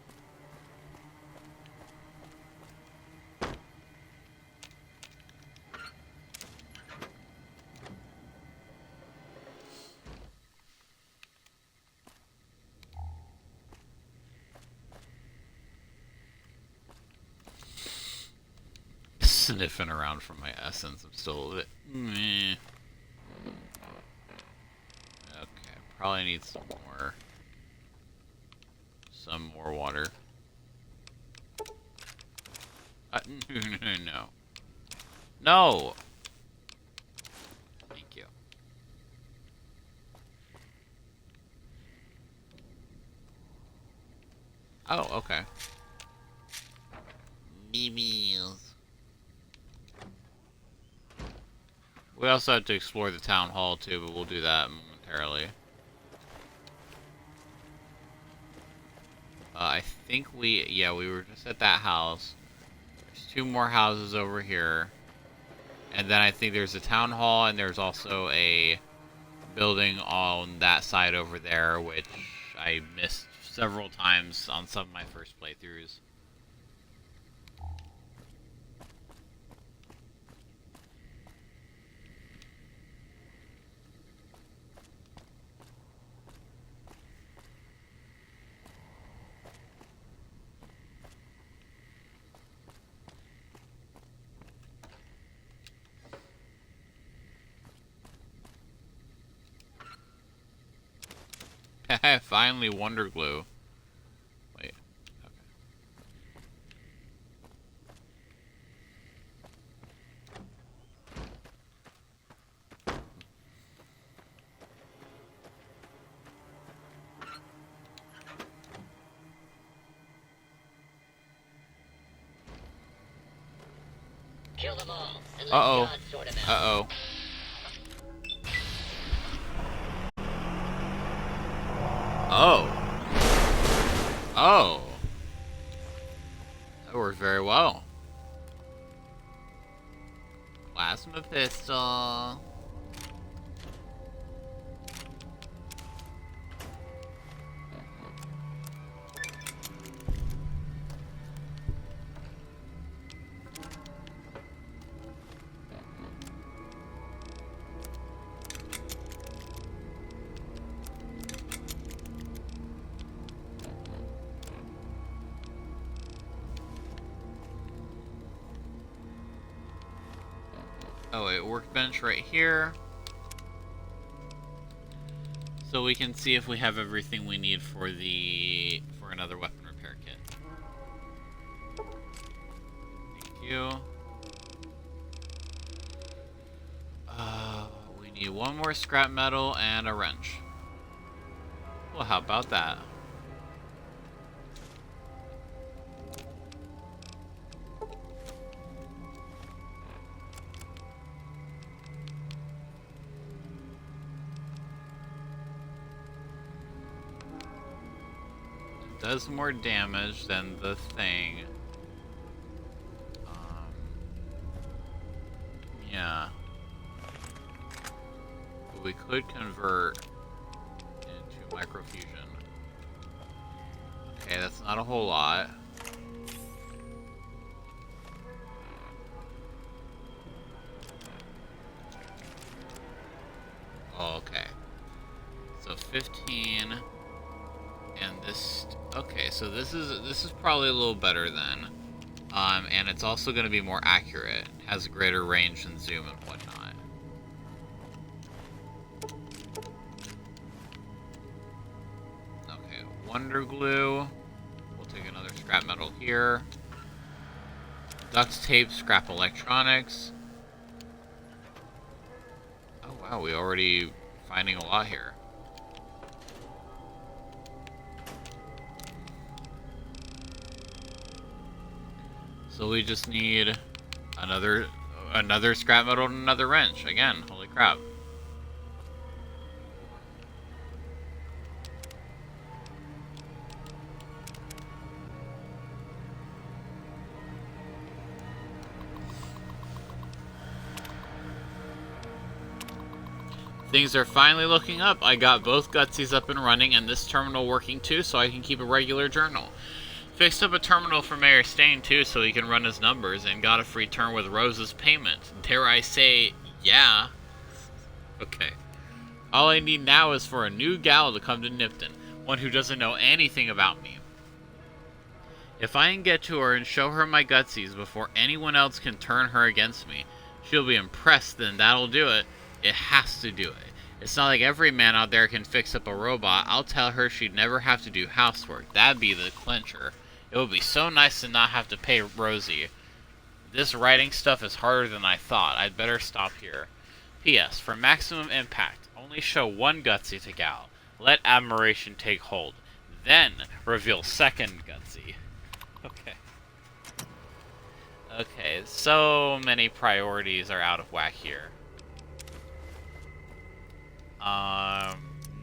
Sniffing around for my essence. I'm still a bit meh. Okay, probably need some more water. No. No! Thank you. Oh, okay. Meals. We also have to explore the town hall too, but we'll do that momentarily. I think we were just at that house. There's 2 more houses over here. And then I think there's a town hall and there's also a building on that side over there, which I missed several times on some of my first playthroughs. Finally, Wonder Glue. Wait. Okay. Kill them all, and let Uh-oh. God sort them out. Uh-oh. Oh. Oh. That worked very well. Plasma pistol. Oh wait, workbench right here. So we can see if we have everything we need for another weapon repair kit. Thank you. We need one more scrap metal and a wrench. Well, how about that? Does more damage than the thing. Yeah. But we could convert into microfusion. Okay, that's not a whole lot. Okay. So 15. And this, okay, so this is probably a little better then, and it's also going to be more accurate. It has greater range and zoom and whatnot. Okay, Wonder Glue. We'll take another scrap metal here. Duct tape, scrap electronics. Oh wow, we already finding a lot here. So we just need another scrap metal and another wrench. Again, holy crap. Things are finally looking up. I got both Gutsies up and running and this terminal working too, so I can keep a regular journal. Fixed up a terminal for Mayor Stain too, so he can run his numbers, and got a free turn with Rose's payment. Dare I say, yeah. Okay. All I need now is for a new gal to come to Nipton, one who doesn't know anything about me. If I can get to her and show her my Gutsies before anyone else can turn her against me, she'll be impressed, then that'll do it. It has to do it. It's not like every man out there can fix up a robot. I'll tell her she'd never have to do housework. That'd be the clincher. It would be so nice to not have to pay Rosie. This writing stuff is harder than I thought. I'd better stop here. P.S. For maximum impact, only show one Gutsy to gal. Let admiration take hold. Then reveal second Gutsy. Okay. Okay, so many priorities are out of whack here.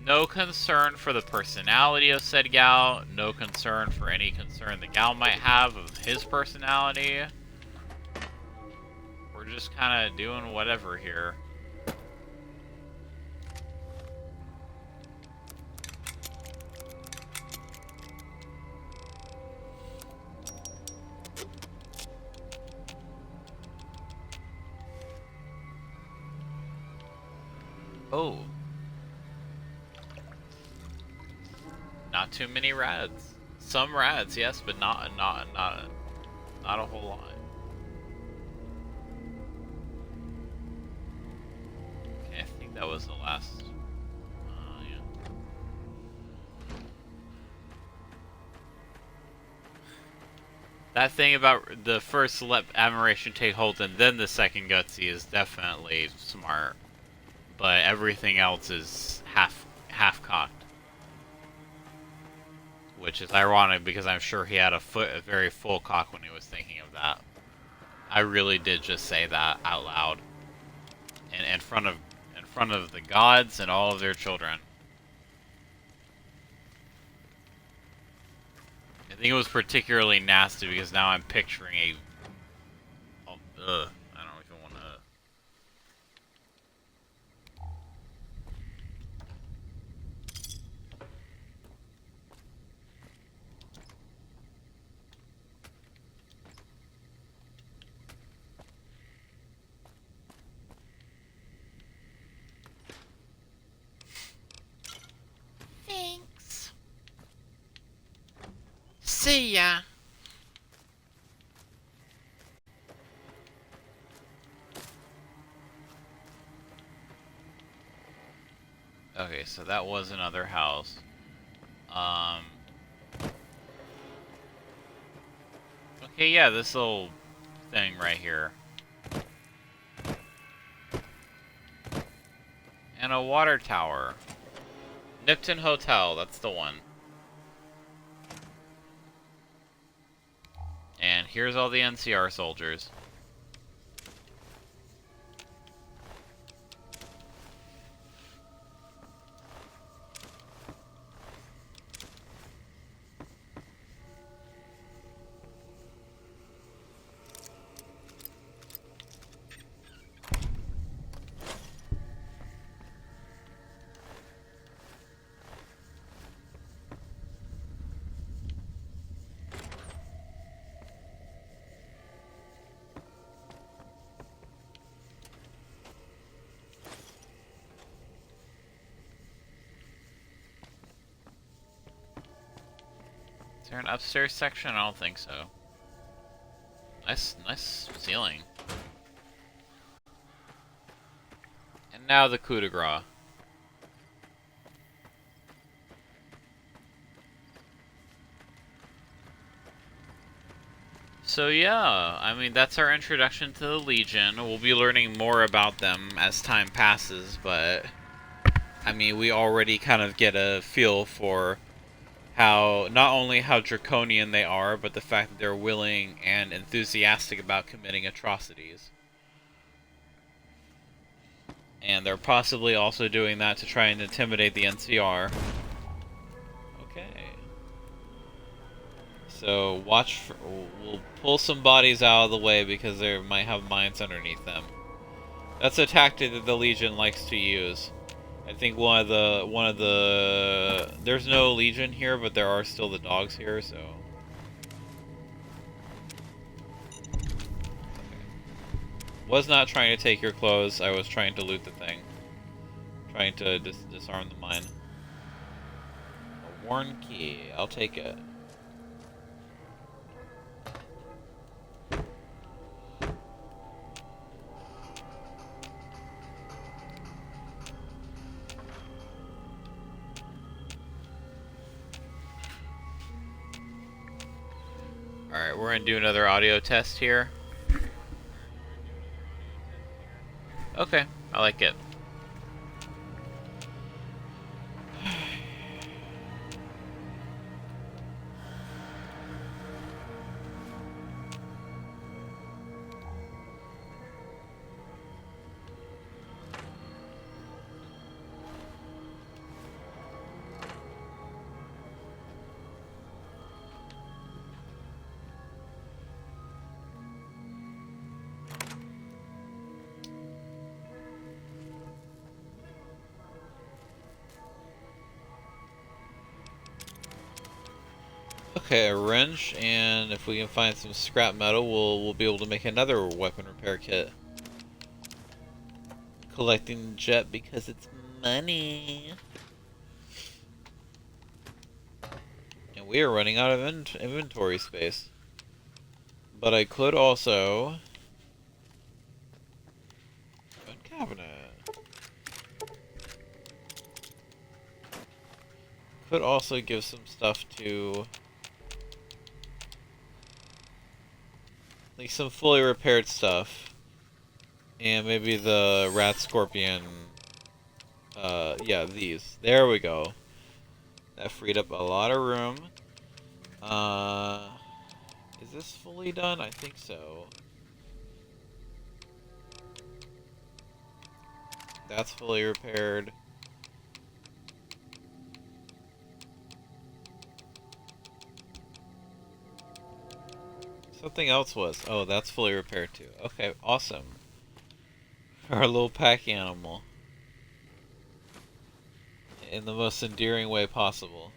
No concern for the personality of said gal. No concern for any concern the gal might have of his personality. We're just kind of doing whatever here. Oh. Not too many rads. Some rads, yes, but not a whole lot. Okay, I think that was the last. Yeah. That thing about the first let admiration take hold and then the second Gutsy is definitely smart, but everything else is half cocked. Which is ironic because I'm sure he had a very full cock when he was thinking of that. I really did just say that out loud. In front of the gods and all of their children. I think it was particularly nasty because now I'm picturing a... Oh, I don't even want to... Thanks. See ya. Okay, so that was another house. Okay, yeah, this little thing right here. And a water tower. Nipton Hotel, that's the one. And here's all the NCR soldiers. Is there an upstairs section? I don't think so. Nice ceiling. And now the coup de grace. So yeah, I mean, that's our introduction to the Legion. We'll be learning more about them as time passes, but I mean, we already kind of get a feel for how, not only how draconian they are, but the fact that they're willing and enthusiastic about committing atrocities. And they're possibly also doing that to try and intimidate the NCR. Okay. So, watch for, we'll pull some bodies out of the way because they might have mines underneath them. That's a tactic that the Legion likes to use. I think one of the there's no Legion here, but there are still the dogs here, so. Okay. Was not trying to take your clothes, I was trying to loot the thing. Trying to disarm the mine. A worn key, I'll take it. Alright, we're gonna do another audio test here. Okay, I like it. Okay, a wrench, and if we can find some scrap metal, we'll be able to make another weapon repair kit. Collecting jet because it's money. And we are running out of inventory space. But I could also... gun cabinet. Could also give some stuff to... like some fully repaired stuff. And maybe the radscorpion... yeah, these. There we go. That freed up a lot of room. Is this fully done? I think so. That's fully repaired. Something else was. Oh, that's fully repaired too. Okay, awesome. Our little pack animal. In the most endearing way possible.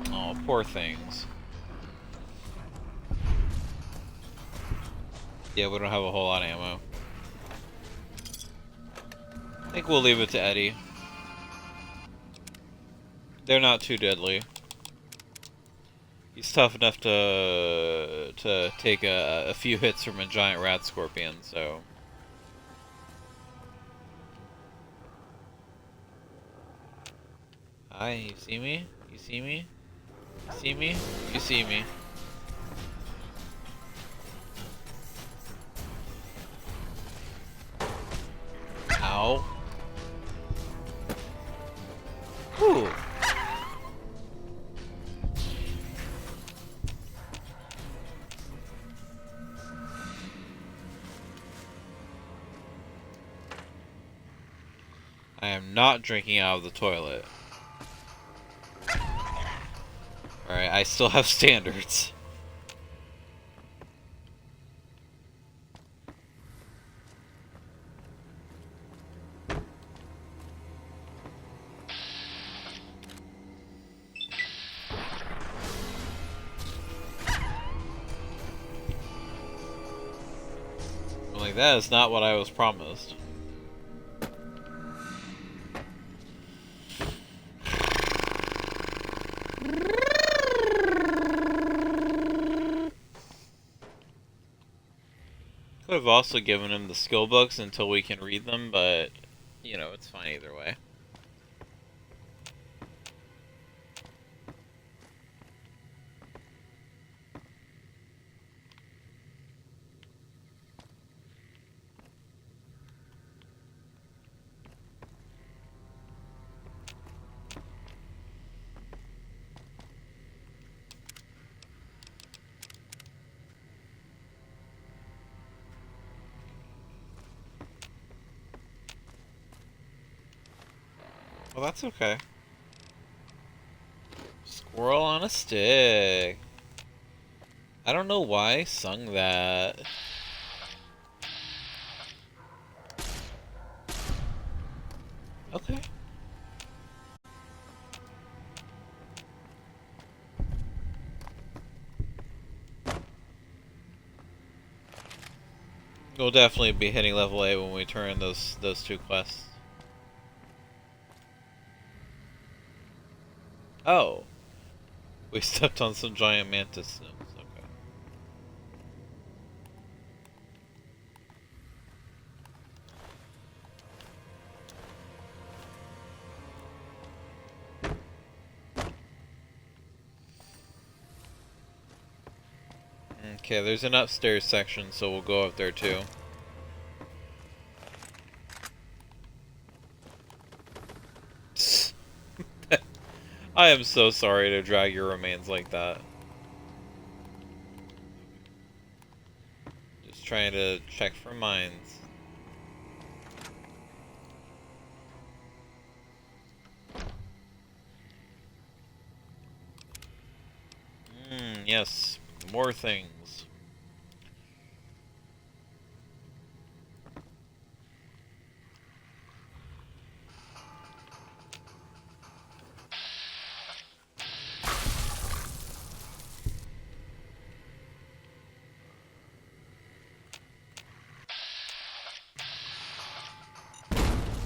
Oh, poor things. Yeah, we don't have a whole lot of ammo. I think we'll leave it to Eddie. They're not too deadly. He's tough enough to take a few hits from a giant radscorpion, so... Hi, you see me? You see me? You see me? You see me. Ow. Ooh. I am not drinking out of the toilet. Alright, I still have standards. Like, that is not what I was promised. Could have also given him the skill books until we can read them, but, you know, it's fine either way. Well, that's okay. Squirrel on a stick. I don't know why I sung that. Okay. We'll definitely be hitting level 8 when we turn those two quests. Oh. We stepped on some giant mantis snips. Okay, there's an upstairs section, so we'll go up there too. I am so sorry to drag your remains like that. Just trying to check for mines. Yes, more things.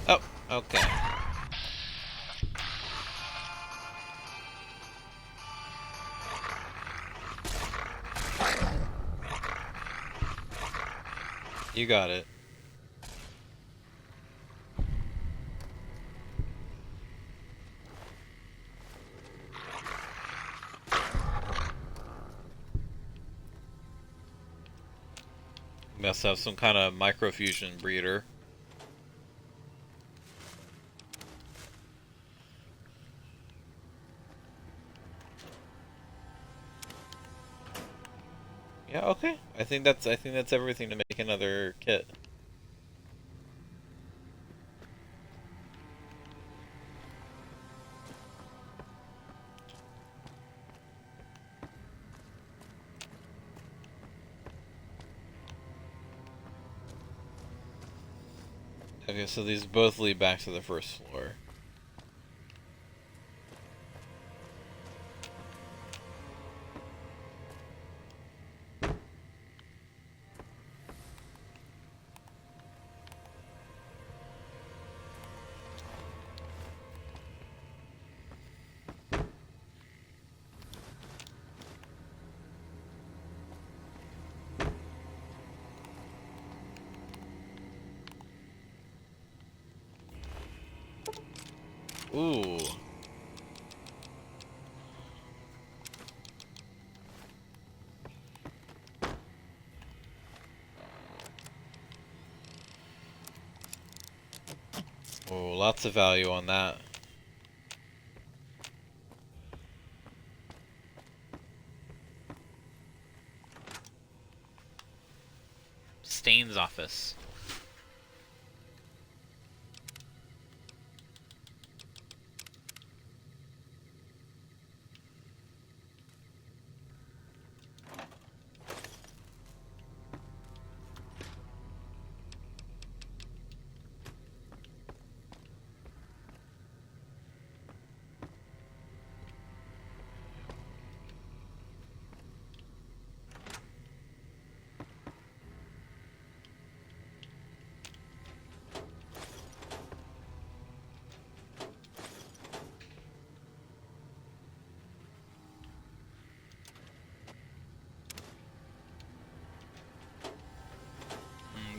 Oh, okay. You got it. Must have some kind of microfusion breeder. Yeah, okay. I think that's everything to make another kit. Okay, so these both lead back to the first floor. Ooh. Oh, lots of value on that. Stain's office.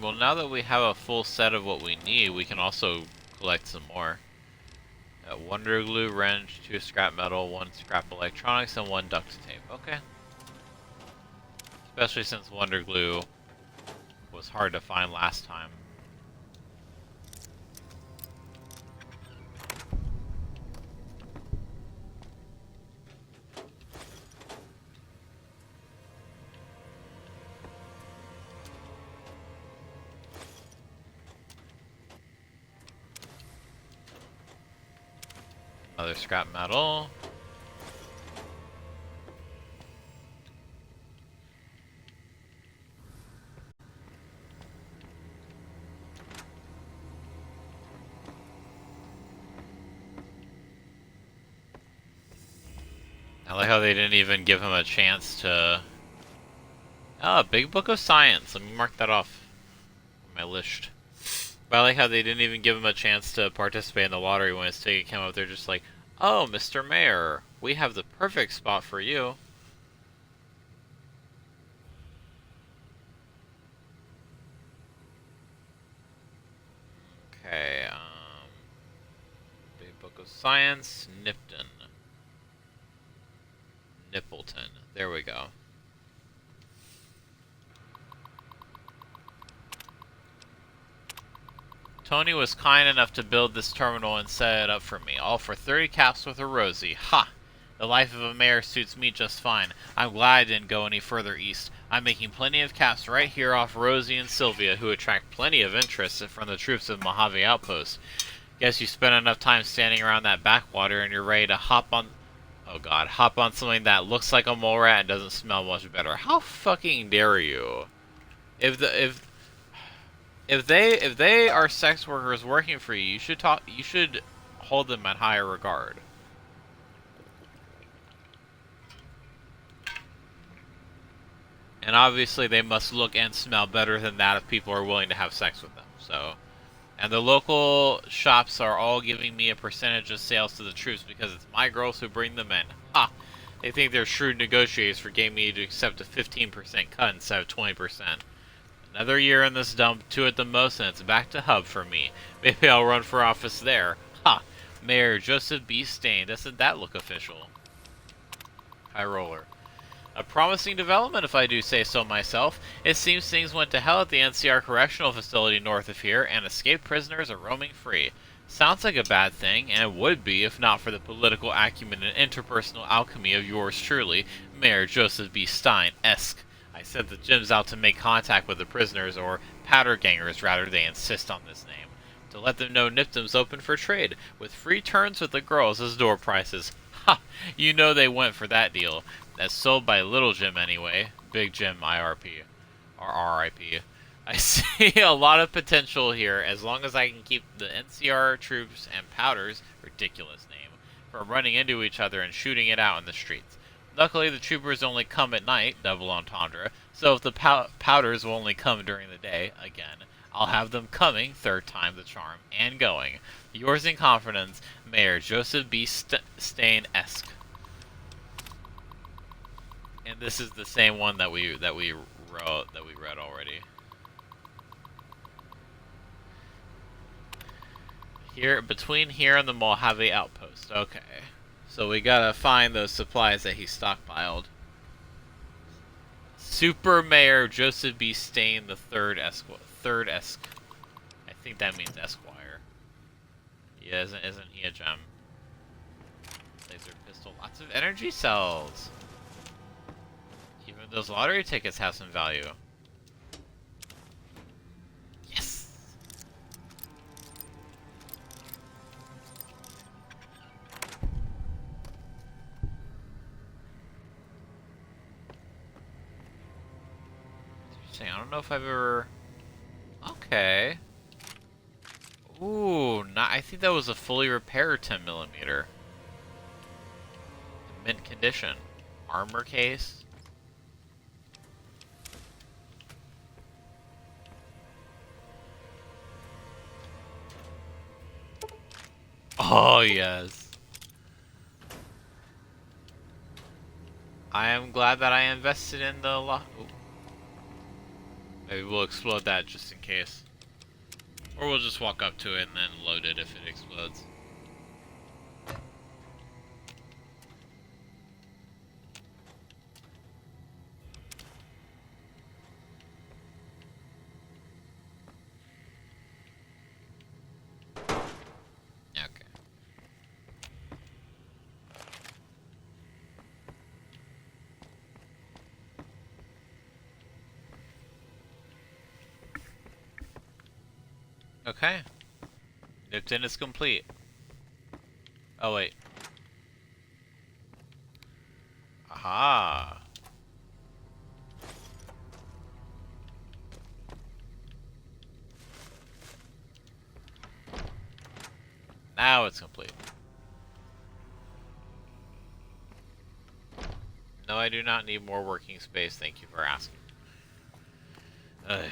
Well, now that we have a full set of what we need, we can also collect some more. Wonder glue, wrench, 2 scrap metal, 1 scrap electronics, and 1 duct tape. Okay. Especially since wonder glue was hard to find last time. Another scrap metal. I like how they didn't even give him a chance to... Ah, Big Book of Science. Let me mark that off on my list. But I like how they didn't even give him a chance to participate in the lottery when his ticket came up. They're just like, oh, Mr. Mayor, we have the perfect spot for you. Okay, Big Book of Science, Nipton. Nippleton. There we go. Tony was kind enough to build this terminal and set it up for me, all for 30 caps with a Rosie. Ha! The life of a mayor suits me just fine. I'm glad I didn't go any further east. I'm making plenty of caps right here off Rosie and Sylvia, who attract plenty of interest from the troops of Mojave Outpost. Guess you spent enough time standing around that backwater and you're ready to hop on... Oh god, hop on something that looks like a mole rat and doesn't smell much better. How fucking dare you? If they are sex workers working for you, you should hold them in higher regard. And obviously they must look and smell better than that if people are willing to have sex with them. So, and the local shops are all giving me a percentage of sales to the troops because it's my girls who bring them in. Ha! They think they're shrewd negotiators for getting me to accept a 15% cut instead of 20%. Another year in this dump, 2 at the most, and it's back to Hub for me. Maybe I'll run for office there. Ha! Mayor Joseph B. Stain. Doesn't that look official? High roller. A promising development, if I do say so myself. It seems things went to hell at the NCR Correctional Facility north of here, and escaped prisoners are roaming free. Sounds like a bad thing, and it would be if not for the political acumen and interpersonal alchemy of yours truly, Mayor Joseph B. Stein, Esq. I sent the Jims out to make contact with the prisoners, or powder gangers rather, they insist on this name, to let them know Nipton's open for trade, with free turns with the girls as door prices. Ha! You know they went for that deal. That's sold by Little Jim anyway. Big Jim IRP. Or RIP. I see a lot of potential here as long as I can keep the NCR troops and Powder's ridiculous name from running into each other and shooting it out in the streets. Luckily, the troopers only come at night, double entendre, so if the Powders will only come during the day, again, I'll have them coming, third time the charm, and going. Yours in confidence, Mayor Joseph B. Stain-esque. And this is the same one that we read already. Here, between here and the Mojave outpost. Okay. So we gotta find those supplies that he stockpiled. Super Mayor Joseph B. Stain the third esque. I think that means Esquire. Yeah, isn't he a gem? Laser pistol, lots of energy cells. Even those lottery tickets have some value. Yes. I don't know if I've ever... Okay. Ooh, I think that was a fully repaired 10mm. Mint condition. Armor case. Oh, yes. I am glad that I invested in the Maybe we'll explode that just in case. Or we'll just walk up to it and then load it if it explodes. Okay. Okay. Nipton is complete. Oh, wait. Aha. Now it's complete. No, I do not need more working space. Thank you for asking. Ugh.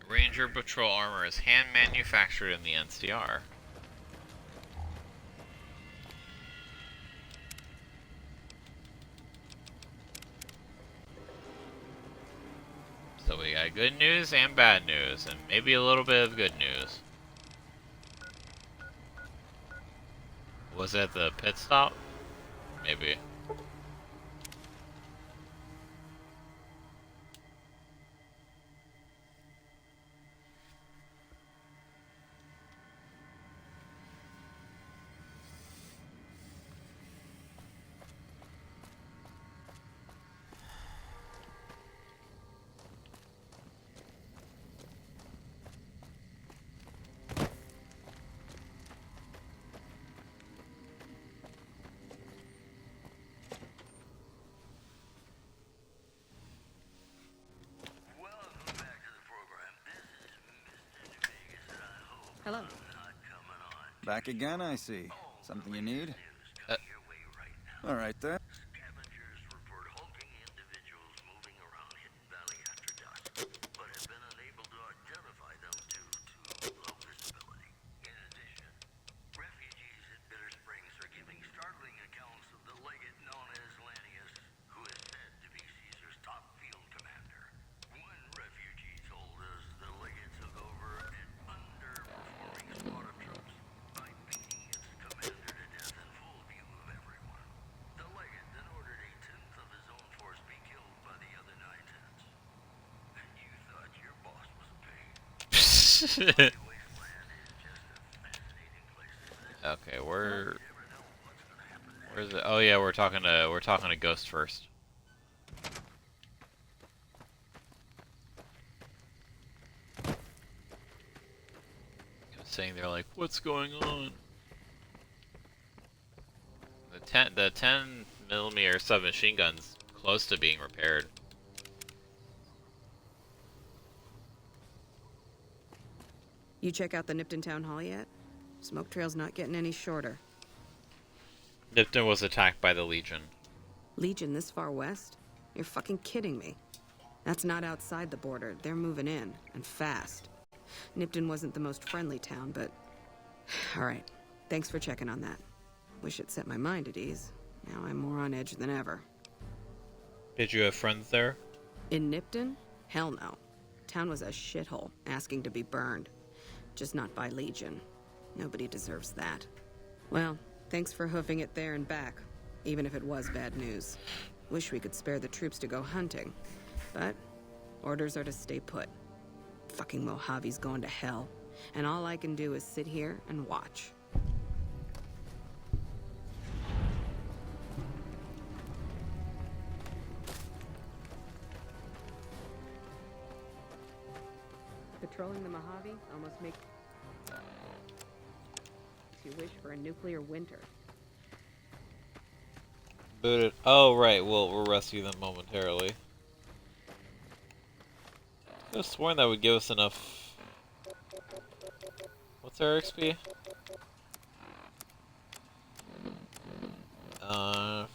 Ranger patrol armor is hand manufactured in the NCR. So we got good news and bad news, and maybe a little bit of good news. Was it the pit stop? Maybe. Hello. Back again, I see. Something you need? All right, then. Scavengers report hulking individuals moving around Hidden Valley after dusk, but have been unable to identify them due to low visibility. In addition, refugees at Bitter Springs are giving Okay, where's it? Oh yeah, we're talking to Ghost first. Sitting there like, what's going on? The 10mm submachine gun's close to being repaired. You check out the Nipton Town Hall yet? Smoke trail's not getting any shorter. Nipton was attacked by the Legion. Legion this far west? You're fucking kidding me. That's not outside the border. They're moving in, and fast. Nipton wasn't the most friendly town, but... Alright, thanks for checking on that. Wish it set my mind at ease. Now I'm more on edge than ever. Did you have friends there? In Nipton? Hell no. Town was a shithole, asking to be burned. Just not by Legion. Nobody deserves that. Well, thanks for hoofing it there and back, even if it was bad news. Wish we could spare the troops to go hunting, but orders are to stay put. Fucking Mojave's going to hell, and all I can do is sit here and watch. Patrolling the Mojave almost makes you wish for a nuclear winter. Booted. Oh, right. We'll rescue them momentarily. I could have sworn that would give us enough. What's our XP? 40.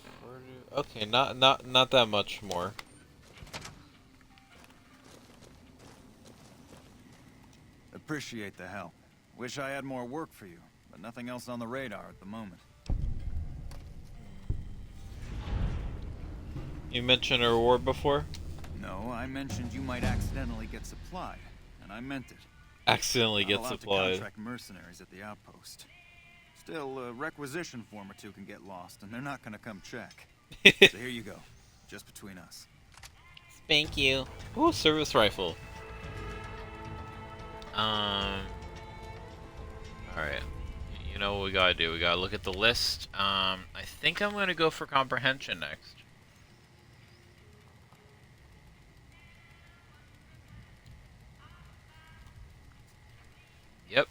Okay, not that much more. Appreciate the help. Wish I had more work for you, but nothing else on the radar at the moment. You mentioned a reward before? No, I mentioned you might accidentally get supplied, and I meant it. Accidentally Not get allowed supplied. to contract mercenaries at the outpost. Still, a requisition form or two can get lost, and they're not gonna come check. So here you go, just between us. Thank you. Ooh, service rifle. Alright. You know what we gotta do? We gotta look at the list. I think I'm gonna go for comprehension next. Yep.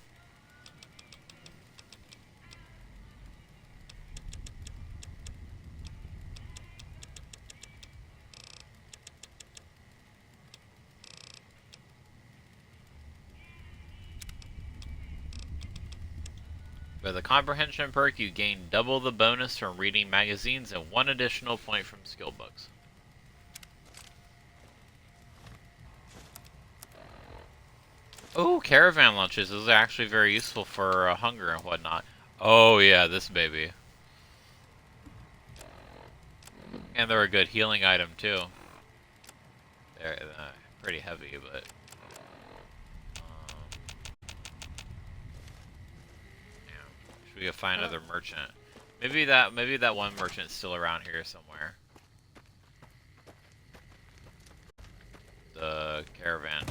With the comprehension perk, you gain double the bonus from reading magazines and 1 additional point from skill books. Oh, caravan lunches. Those are actually very useful for hunger and whatnot. Oh yeah, this baby. And they're a good healing item too. They're pretty heavy, but... we could find another merchant. Maybe that one merchant's still around here somewhere. The caravan.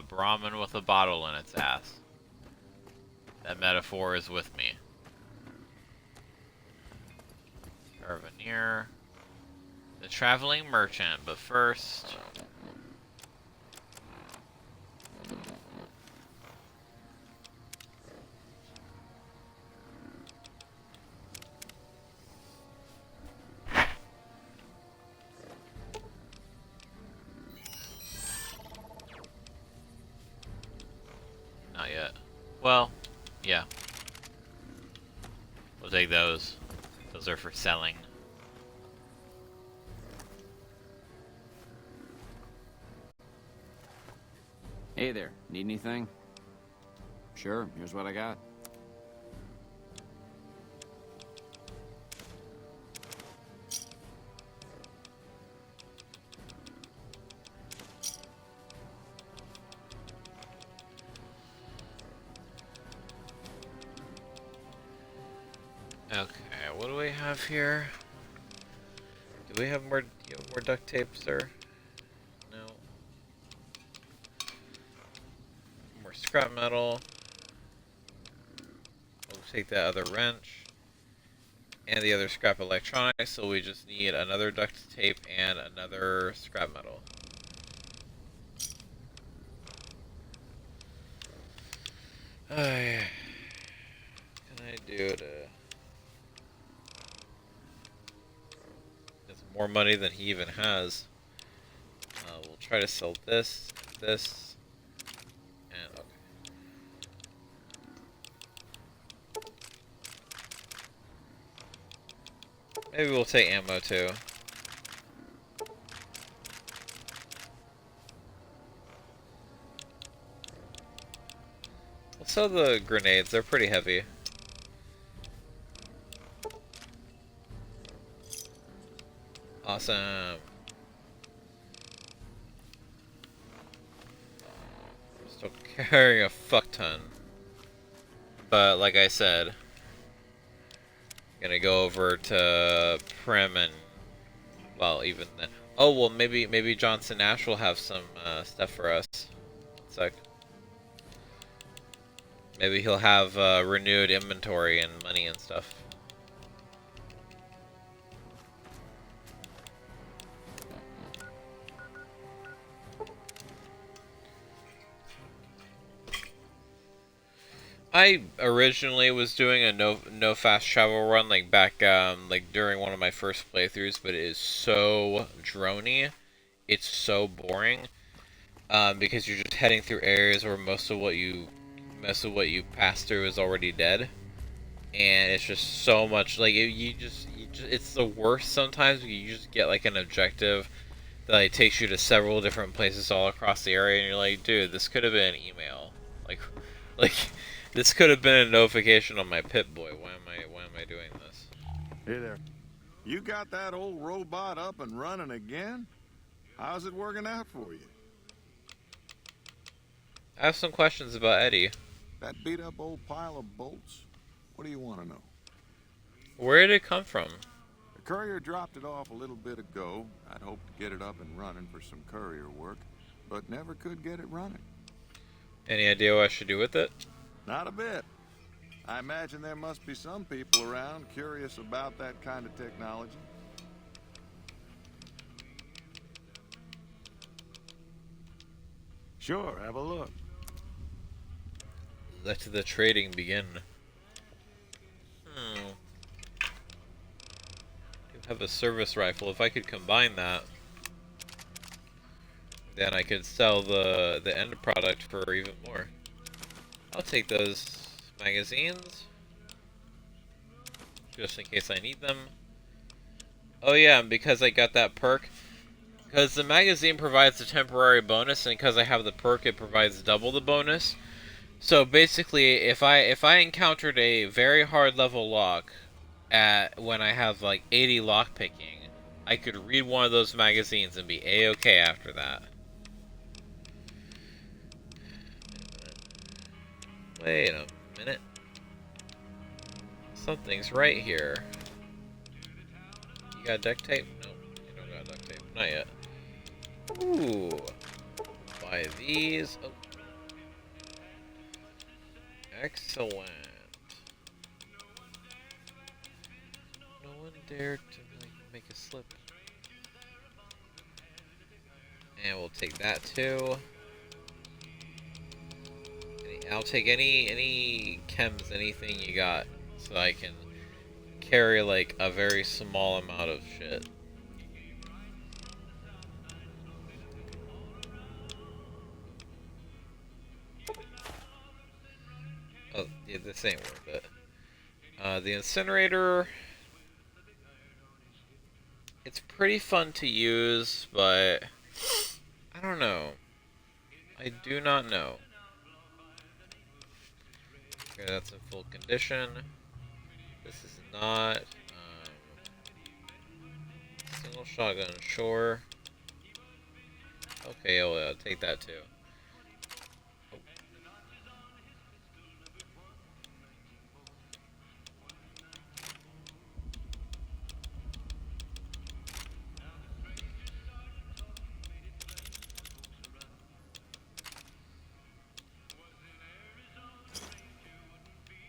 Brahmin with a bottle in its ass. That metaphor is with me. Caravaneer. The traveling merchant, but first... Not yet. Well, yeah. We'll take those. Those are for selling. Hey there, need anything? Sure, here's what I got. Okay, what do we have here? Do we have more More duct tape, sir? No. More scrap metal. We'll take that other wrench. And the other scrap electronics, so we just need another duct tape and another scrap metal. What can I do to... It's more money than he even has. We'll try to sell this, and okay. Maybe we'll take ammo too. We'll sell the grenades, they're pretty heavy. Awesome. Still carrying a fuck ton. But like I said, gonna go over to Prim and, well, even then. Oh, well, maybe Johnson Ash will have some stuff for us. One sec. Maybe he'll have renewed inventory and money and stuff. I originally was doing a no fast travel run like back like during one of my first playthroughs, but it is so droney. It's so boring because you're just heading through areas where most of what you pass through is already dead, and it's just so much like you just it's the worst sometimes because you just get like an objective that like, takes you to several different places all across the area, and you're like, dude, this could have been an email, like. This could have been a notification on my Pip-Boy. Why am I doing this? Hey there. You got that old robot up and running again? How's it working out for you? I have some questions about Eddie. That beat up old pile of bolts? What do you want to know? Where did it come from? The courier dropped it off a little bit ago. I'd hoped to get it up and running for some courier work, but never could get it running. Any idea what I should do with it? Not a bit. I imagine there must be some people around curious about that kind of technology. Sure, have a look. Let the trading begin. You have a service rifle. If I could combine that, then I could sell the end product for even more. I'll take those magazines, just in case I need them. Oh yeah, and because I got that perk, because the magazine provides a temporary bonus, and because I have the perk, it provides double the bonus. So basically, if I encountered a very hard level lock at when I have like 80 lock picking, I could read one of those magazines and be a-okay after that. Wait a minute. Something's right here. You got duct tape? No, you don't got duct tape. Not yet. Ooh. Buy these. Oh. Excellent. No one dared to make a slip. And we'll take that too. I'll take any chems, anything you got, so I can carry like a very small amount of shit. Oh, yeah, this ain't worth it. The incinerator, it's pretty fun to use, but I don't know. I do not know. Okay, that's in full condition. This is not. Single shotgun, sure. Okay, I'll take that too. Oh.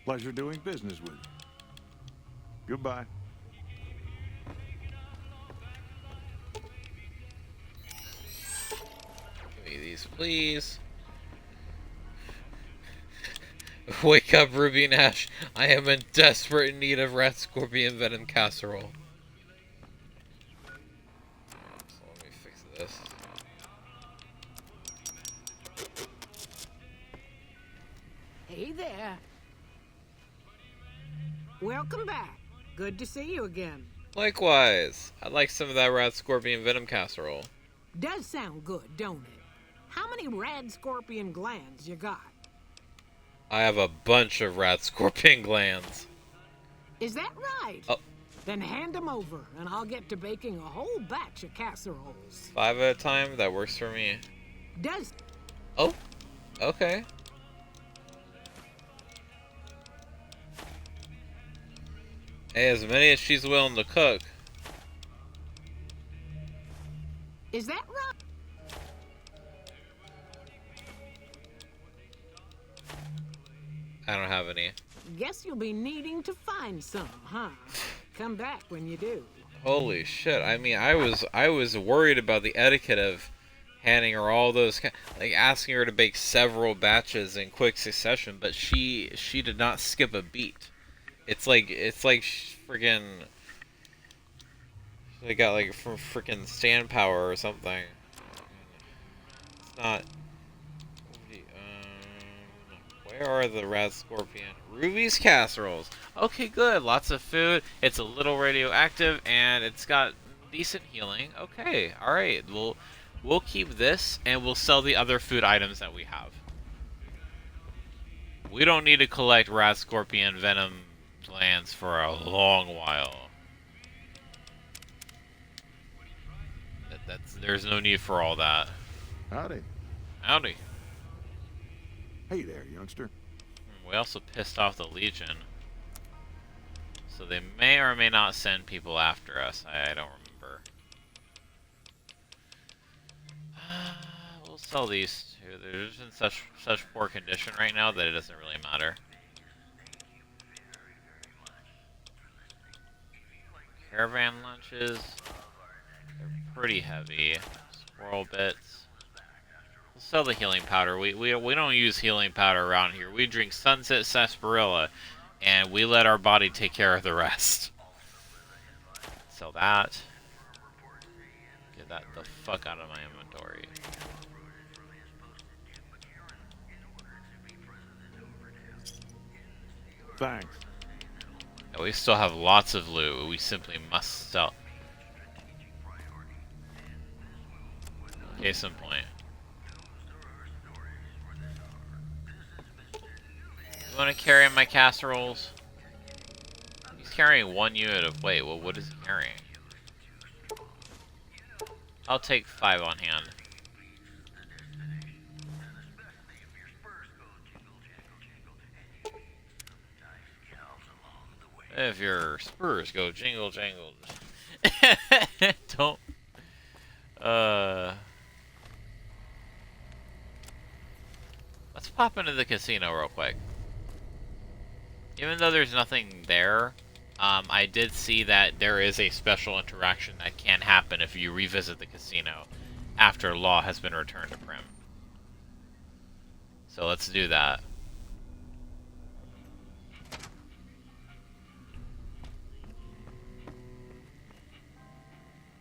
Pleasure doing business with you. Goodbye. Give me these, please. Wake up, Ruby and Ash. I am in desperate need of rat scorpion venom casserole. So let me fix this. Hey there. Welcome back. Good to see you again. Likewise. I'd like some of that rat scorpion venom casserole. Does sound good, don't it? How many rad scorpion glands you got? I have a bunch of rat scorpion glands. Is that right? Oh. Then hand them over, and I'll get to baking a whole batch of casseroles. 5 at a time? That works for me. Does... Oh. Okay. Hey, as many as she's willing to cook. Is that right? I don't have any. Guess you'll be needing to find some, huh? Come back when you do. Holy shit! I mean, I was worried about the etiquette of handing her all those, like asking her to bake several batches in quick succession, but she did not skip a beat. It's like friggin'. They got like from freaking stand power or something. It's not. Where are the rat scorpion? Ruby's casseroles. Okay, good. Lots of food. It's a little radioactive, and it's got decent healing. Okay, all right. We'll keep this, and we'll sell the other food items that we have. We don't need to collect rat scorpion venom glands for a long while. There's no need for all that. Howdy. Howdy. Hey there, youngster. We also pissed off the Legion. So they may or may not send people after us. I don't remember. We'll sell these two. They're just in such poor condition right now that it doesn't really matter. Caravan lunches. They're pretty heavy. Squirrel bits. We'll sell the healing powder. We don't use healing powder around here. We drink Sunset Sarsaparilla, and we let our body take care of the rest. Sell that. Get that the fuck out of my inventory. Thanks. Yeah, we still have lots of loot. We simply must sell. Case in point. You want to carry my casseroles? He's carrying 1 unit of weight. Well, what is he carrying? I'll take 5 on hand. If your spurs go jingle jangle. Don't. Let's pop into the casino real quick. Even though there's nothing there, I did see that there is a special interaction that can happen if you revisit the casino after Law has been returned to Prim. So let's do that.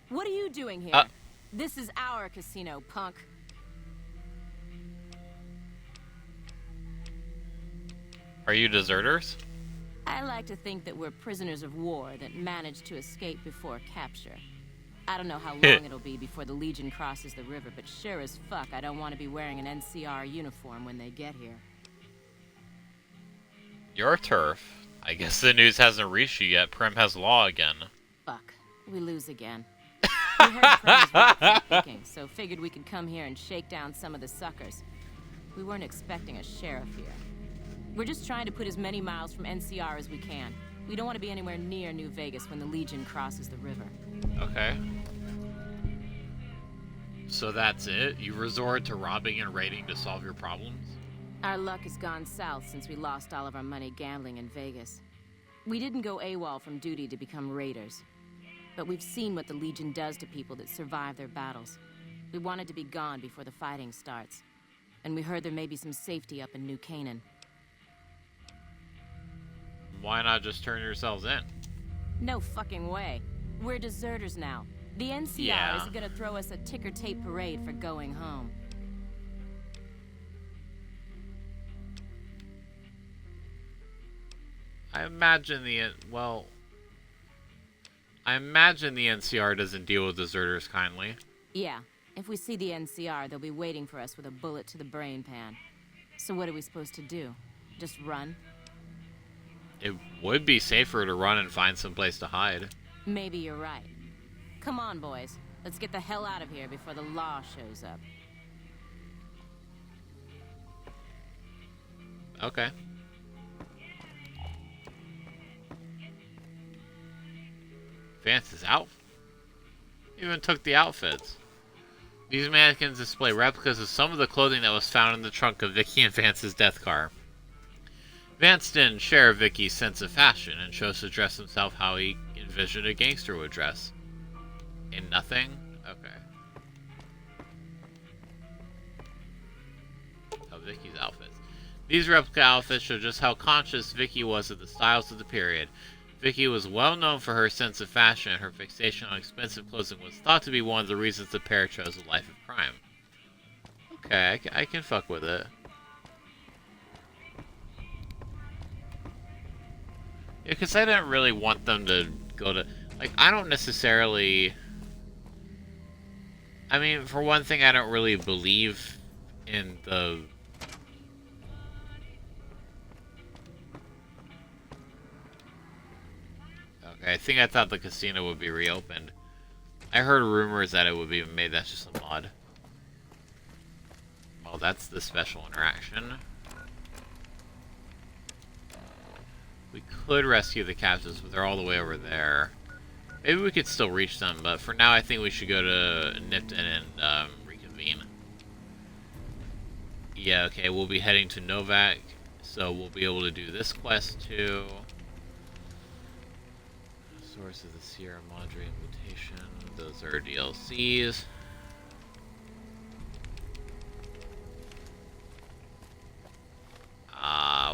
What are you doing here? This is our casino, punk. Are you deserters? I like to think that we're prisoners of war that managed to escape before capture. I don't know how long it'll be before the Legion crosses the river, but sure as fuck I don't want to be wearing an NCR uniform when they get here. Your turf. I guess the news hasn't reached you yet. Prim has Law again. Fuck. We lose again. We heard Prim was ready for the picking, so figured we could come here and shake down some of the suckers. We weren't expecting a sheriff here. We're just trying to put as many miles from NCR as we can. We don't want to be anywhere near New Vegas when the Legion crosses the river. Okay. So that's it? You resort to robbing and raiding to solve your problems? Our luck has gone south since we lost all of our money gambling in Vegas. We didn't go AWOL from duty to become raiders. But we've seen what the Legion does to people that survive their battles. We wanted to be gone before the fighting starts. And we heard there may be some safety up in New Canaan. Why not just turn yourselves in? No fucking way. We're deserters now. The NCR isn't gonna throw us a ticker tape parade for going home. I imagine the NCR doesn't deal with deserters kindly. Yeah, if we see the NCR, they'll be waiting for us with a bullet to the brain pan. So what are we supposed to do? Just run? It would be safer to run and find some place to hide. Maybe you're right. Come on, boys. Let's get the hell out of here before the law shows up. Okay. Vance's outfit. Even took the outfits. These mannequins display replicas of some of the clothing that was found in the trunk of Vicky and Vance's death car. Vance didn't share Vicky's sense of fashion and chose to dress himself how he envisioned a gangster would dress. In nothing? Okay. Oh, Vicky's outfits. These replica outfits show just how conscious Vicky was of the styles of the period. Vicky was well known for her sense of fashion, and her fixation on expensive clothing was thought to be one of the reasons the pair chose a life of crime. Okay, I can fuck with it. Yeah, because I didn't really want them to go to... Like, I don't necessarily... I mean, for one thing, I don't really believe in the... Okay, I thought the casino would be reopened. I heard rumors that it would be made. That's just a mod. Well, that's the special interaction. We could rescue the captives, but they're all the way over there. Maybe we could still reach them, but for now I think we should go to Nipton and reconvene. Yeah, okay, we'll be heading to Novak, so we'll be able to do this quest too. Source of the Sierra Madre invitation. Those are DLCs.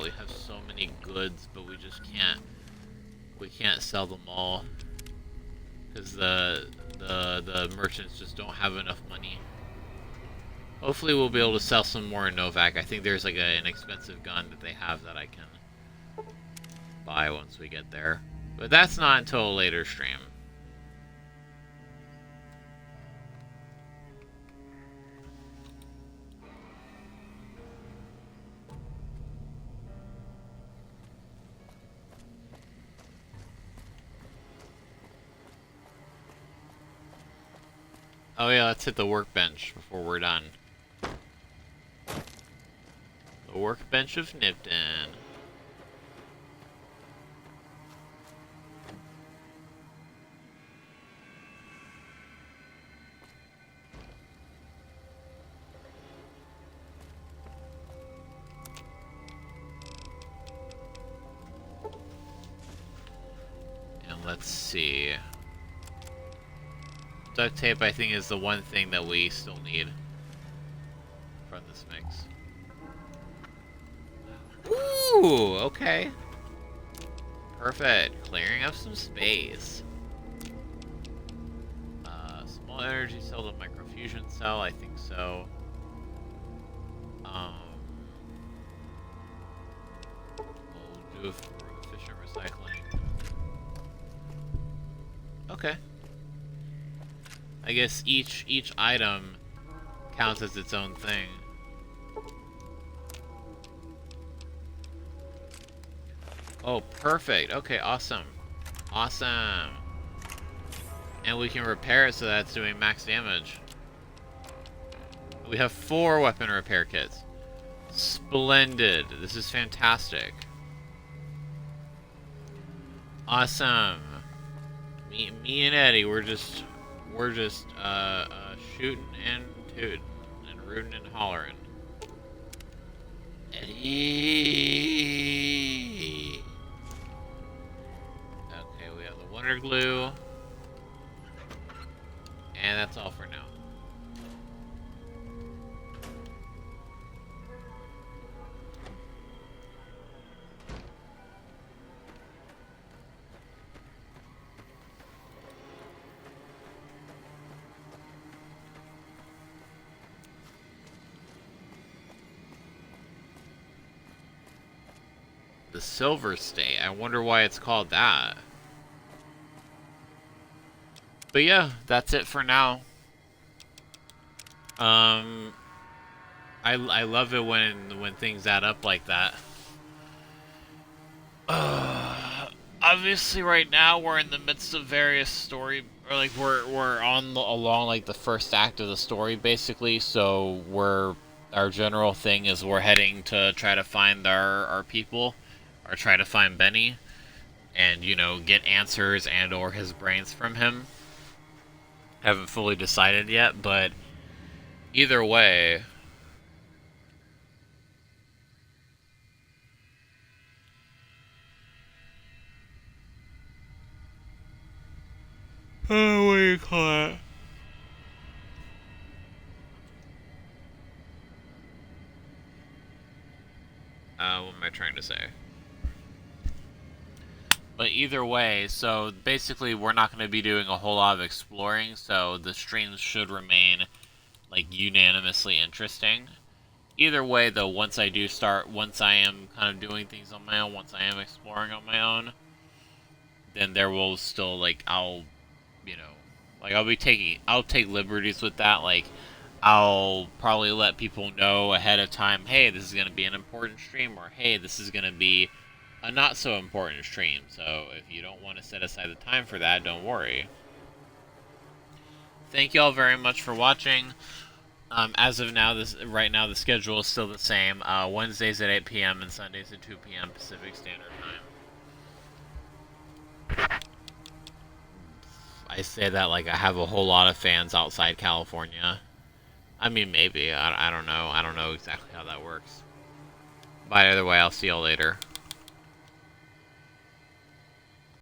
We have so many goods, but we just can't. We can't sell them all because the merchants just don't have enough money. Hopefully, we'll be able to sell some more in Novak. I think there's like an expensive gun that they have that I can buy once we get there. But that's not until a later stream. Oh yeah, let's hit the workbench before we're done. The workbench of Nipton. Let's see. Duct tape, I think, is the one thing that we still need from this mix. Ooh, okay. Perfect. Clearing up some space. Small energy cell to microfusion cell, I think so. We'll do it for efficient recycling. Okay. I guess each item counts as its own thing. Oh, perfect. Okay, awesome. Awesome. And we can repair it so that it's doing max damage. We have 4 weapon repair kits. Splendid. This is fantastic. Awesome. Me and Eddie, we're just shooting and tooting and rooting and hollering. Ready. Okay, we have the Wonder Glue. And that's all for now. The Silver State. I wonder why it's called that. But yeah, that's it for now. I love it when things add up like that. Obviously, right now we're in the midst of various story, or like we're along like the first act of the story, basically. So our general thing is we're heading to try to find our people, or try to find Benny, and get answers and or his brains from him. Haven't fully decided yet, but either way. Oh, what do you call it? What am I trying to say? But either way, so basically we're not going to be doing a whole lot of exploring, so the streams should remain, like, unanimously interesting. Either way, though, once I am kind of doing things on my own, once I am exploring on my own, then there will still, like, I'll take liberties with that, like, I'll probably let people know ahead of time, hey, this is going to be an important stream, or hey, this is going to be a not so important stream, so if you don't want to set aside the time for that, don't worry. Thank you all very much for watching. As of now, right now the schedule is still the same. Wednesdays at 8 p.m. and Sundays at 2 p.m. Pacific Standard Time. I say that like I have a whole lot of fans outside California. I mean, maybe. I don't know. I don't know exactly how that works. But either way, I'll see y'all later.